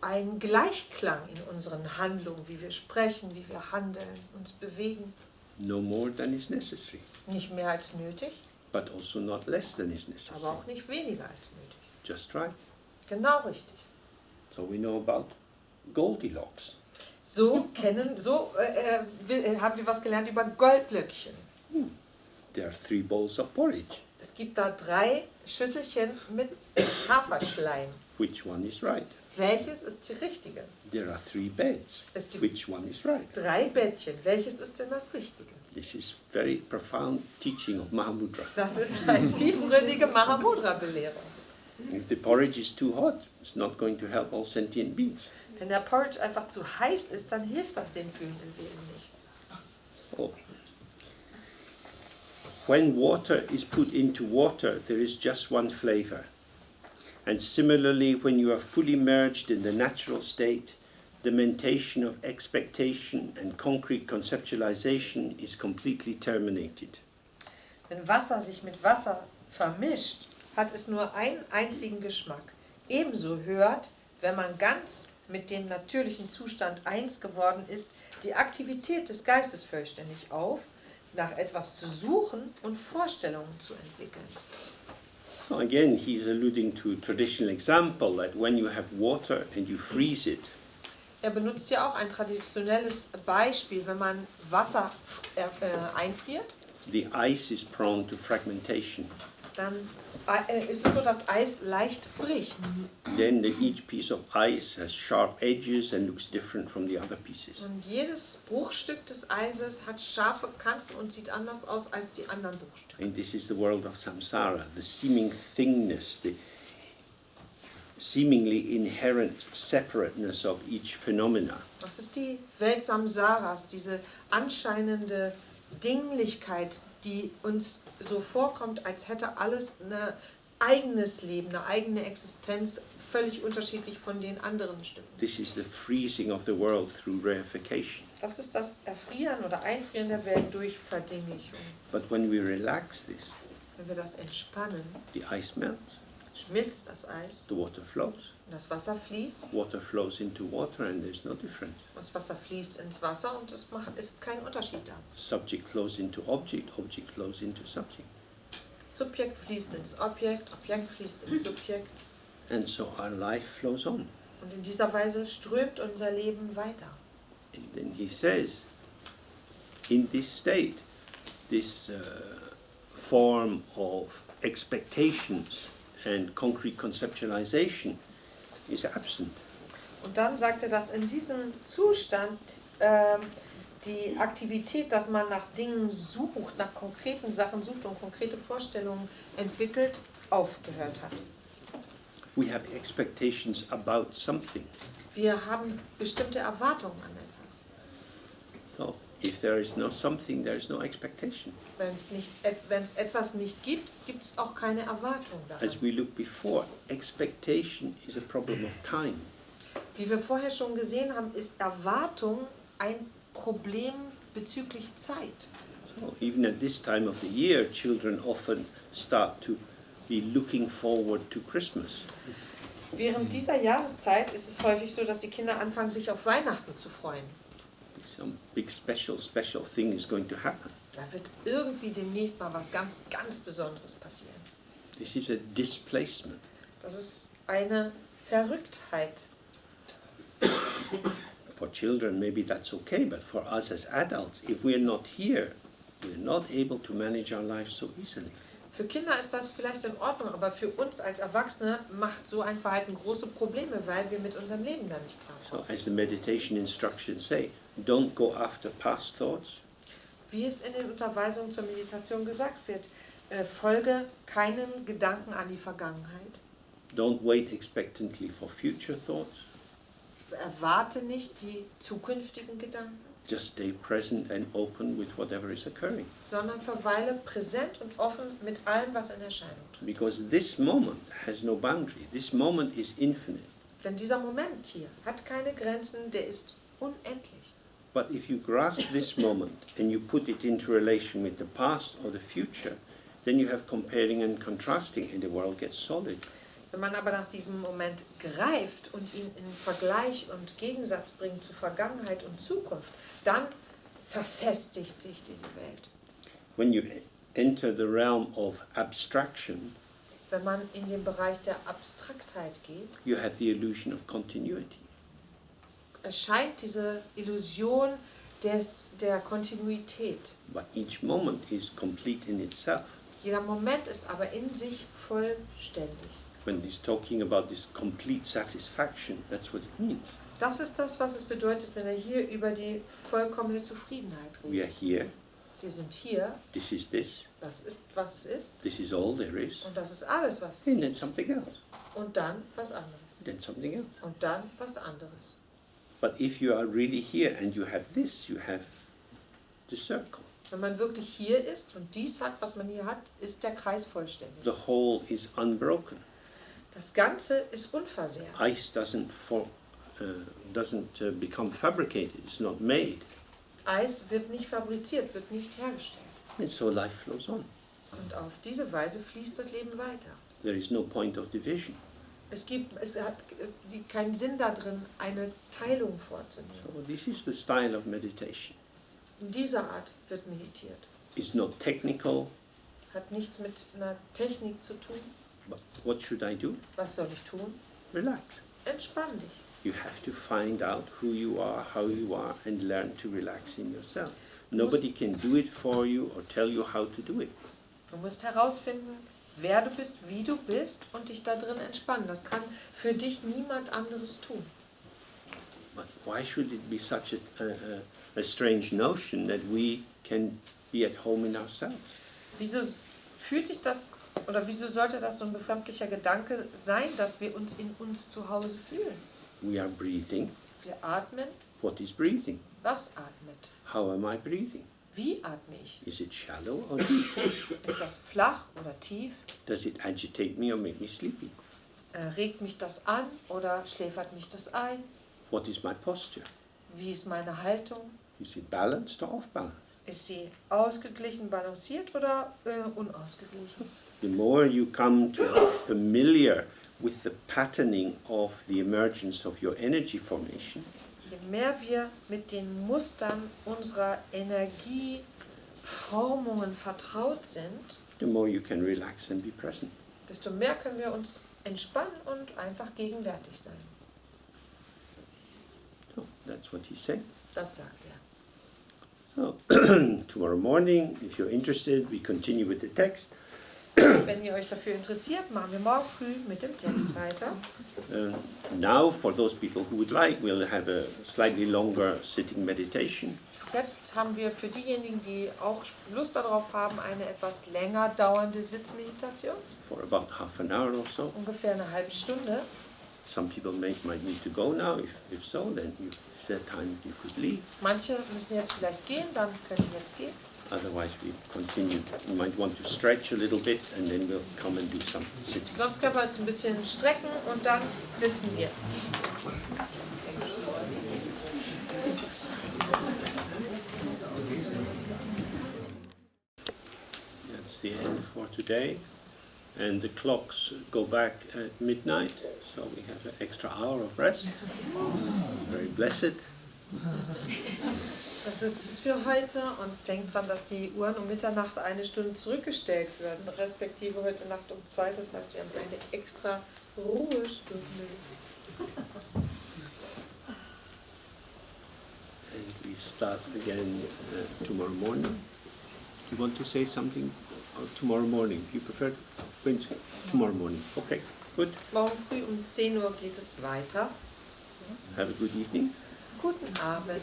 ein Gleichklang in unseren Handlungen, wie wir sprechen, wie wir handeln, uns bewegen. No more than is necessary, Nicht mehr als nötig, but also not less than is necessary. aber auch nicht weniger als nötig. Just right. Genau richtig. So we know about Goldilocks. Haben wir was gelernt über Goldlöckchen. There are 3 bowls of porridge. Es gibt da 3 Schüsselchen mit Haferschleim. Which one is right? Welches ist die richtige? There are 3 beds. Es gibt Which one is right? 3 Bettchen. Welches ist denn das Richtige? This is very profound teaching of Mahamudra. Das ist eine tiefgründige Mahamudra-Belehrung. If the porridge is too hot, it's not going to help all sentient beings. Wenn der Porridge einfach zu heiß ist, dann hilft das den fühlenden Wesen nicht. So, when water is put into water, there is just one flavor. And similarly, when you are fully merged in the natural state, the mentation of expectation and concrete conceptualization is completely terminated. Wenn Wasser sich mit Wasser vermischt, hat es nur einen einzigen Geschmack. Ebenso hört, wenn man ganz mit dem natürlichen Zustand eins geworden ist, die Aktivität des Geistes vollständig auf, nach etwas zu suchen und Vorstellungen zu entwickeln. So again, he's alluding to a traditional example that when you have water and you freeze it, Er benutzt ja auch ein traditionelles Beispiel, wenn man Wasser einfriert, the ice is prone to fragmentation. dann ist es so, dass Eis leicht bricht. Then each piece of ice has sharp edges and looks different from the other pieces. Und jedes Bruchstück des Eises hat scharfe Kanten und sieht anders aus als die anderen Bruchstücke. And this is the world of samsara, the seeming thingness, the seemingly inherent separateness of each phenomena. Das ist die Welt Samsaras, diese anscheinende Dinglichkeit, die uns so vorkommt, als hätte alles ein eigenes Leben, eine eigene Existenz, völlig unterschiedlich von den anderen Stücken. This is the freezing of the world through reification. Das ist das Erfrieren oder Einfrieren der Welt durch Verdinglichung. But when we relax this, Wenn wir das entspannen, the ice melts, schmilzt das Eis the water flows. und das Wasser fließt. Water flows into water and there's no difference. Das Wasser fließt ins Wasser und es ist kein Unterschied da. Subject flows into object, object flows into subject. Subjekt fließt ins Objekt, Objekt fließt ins Subjekt. And so our life flows on. Und in dieser Weise strömt unser Leben weiter. And then he says, in this state, this form of expectations and concrete conceptualization is absent. Und dann sagt er, dass in diesem Zustand die Aktivität, dass man nach Dingen sucht, nach konkreten Sachen sucht und konkrete Vorstellungen entwickelt, aufgehört hat. We have expectations about something. Wir haben bestimmte Erwartungen an etwas. So, if there is no something, there is no expectation. Wenn es etwas nicht gibt, gibt es auch keine Erwartung daran. As we looked before, expectation is a problem of time. Wie wir vorher schon gesehen haben, ist Erwartung ein Problem bezüglich Zeit. So even at this time of the year, children often start to be looking forward to Christmas. Während dieser Jahreszeit ist es häufig so, dass die Kinder anfangen, sich auf Weihnachten zu freuen. Some big special thing is going to happen. Da wird irgendwie demnächst mal was ganz, ganz Besonderes passieren. This is a displacement. Das ist eine Verrücktheit. For children, maybe that's okay, but for us as adults, if we're not here, we're not able to manage our lives so easily. Für Kinder ist das vielleicht in Ordnung, aber für uns als Erwachsene macht so ein Verhalten große Probleme, weil wir mit unserem Leben da nicht klarkommen. So, as the meditation instructions say, don't go after past thoughts, Wie es in den Unterweisungen zur Meditation gesagt wird, folge keinen Gedanken an die Vergangenheit. don't wait expectantly for future thoughts, Erwarte nicht die zukünftigen Gedanken, just stay present and open with whatever is occurring. sondern verweile präsent und offen mit allem, was in Erscheinung tritt. Because this moment has no boundary, this moment is infinite. Denn dieser Moment hier hat keine Grenzen, der ist unendlich. But if you grasp this moment and you put it into relation with the past or the future, then you have comparing and contrasting and the world gets solid. Wenn man aber nach diesem Moment greift und ihn in Vergleich und Gegensatz bringt zu Vergangenheit und Zukunft, dann verfestigt sich diese Welt. When you enter the realm of abstraction, Wenn man in den Bereich der Abstraktheit geht, you have the illusion of continuity. erscheint diese Illusion der Kontinuität. But each moment is complete in itself. Jeder Moment ist aber in sich vollständig. When he's talking about this complete satisfaction, that's what it means. Das ist das, was es bedeutet, wenn er hier über die vollkommene Zufriedenheit We are redet. here, Wir sind hier, this is this, Das ist, was es ist. This is all there is. Und das ist alles, was es And then gibt. something else. Und dann was anderes. Then something else. Und dann was anderes. But if you are really here and you have this, you have the circle. Wenn man wirklich hier ist und dies hat, was man hier hat, ist der Kreis vollständig. The whole is unbroken. Das Ganze ist unversehrt. Ice doesn't become fabricated. It's not made. Eis wird nicht fabriziert, wird nicht hergestellt. And so life flows on. Und auf diese Weise fließt das Leben weiter. There is no point of division. Es hat keinen Sinn darin, eine Teilung vorzunehmen. So this is the style of meditation. In dieser Art wird meditiert. It's not technical, Hat nichts mit einer Technik zu tun. but what should I do? Was soll ich tun? Relax. Entspann dich. You have to find out who you are, how you are, and learn to relax in yourself. Nobody can do it for you or tell you how to do it. Du musst herausfinden, wer du bist, wie du bist und dich da drin entspannen. Das kann für dich niemand anderes tun. But why should it be such a strange notion that we can be at home in ourselves? Wieso fühlt sich das, oder wieso sollte das so ein befremdlicher Gedanke sein, dass wir uns in uns zu Hause fühlen? We are breathing. Wir atmen. What is breathing? Was atmet? How am I breathing? Wie atme ich? Is it shallow or deep? Ist das flach oder tief? Does it agitate me or make me sleepy? Regt mich das an oder schläfert mich das ein? What is my posture? Wie ist meine Haltung? Is it balanced or off balance? Ist sie ausgeglichen, balanciert oder unausgeglichen? The more you come to be familiar with the patterning of the emergence of your energy formation, Je mehr wir mit den Mustern unserer Energieformungen vertraut sind, the more you can relax and be present. desto mehr können wir uns entspannen und einfach gegenwärtig sein. So that's what he's saying. Das sagt er. So tomorrow morning, if you're interested, we continue with the text. Wenn ihr euch dafür interessiert, machen wir morgen früh mit dem Text weiter. Now, for those people who would like, we'll have a slightly longer sitting meditation. Jetzt haben wir für diejenigen, die auch Lust darauf haben, eine etwas länger dauernde Sitzmeditation. For about half an hour or so. Ungefähr eine halbe Stunde. Some people might need to go now. If so, then it's that time you could leave. Manche müssen jetzt vielleicht gehen, dann können die jetzt gehen. Otherwise, we continue. You might want to stretch a little bit, and then we'll come and do some sitting. Sonst können wir uns ein bisschen strecken und dann sitzen wir. That's the end for today. And the clocks go back at midnight, so we have an extra hour of rest. Very blessed. Das ist es für heute und denkt dran, dass die Uhren um Mitternacht eine Stunde zurückgestellt werden, respektive heute Nacht um 2. Das heißt, wir haben eine extra Ruhestunde. And we start again tomorrow morning. Do you want to say something tomorrow morning? You prefer Wednesday? Tomorrow morning. Okay, good. Morgen früh um 10 Uhr geht es weiter. Have a good evening. Guten Abend.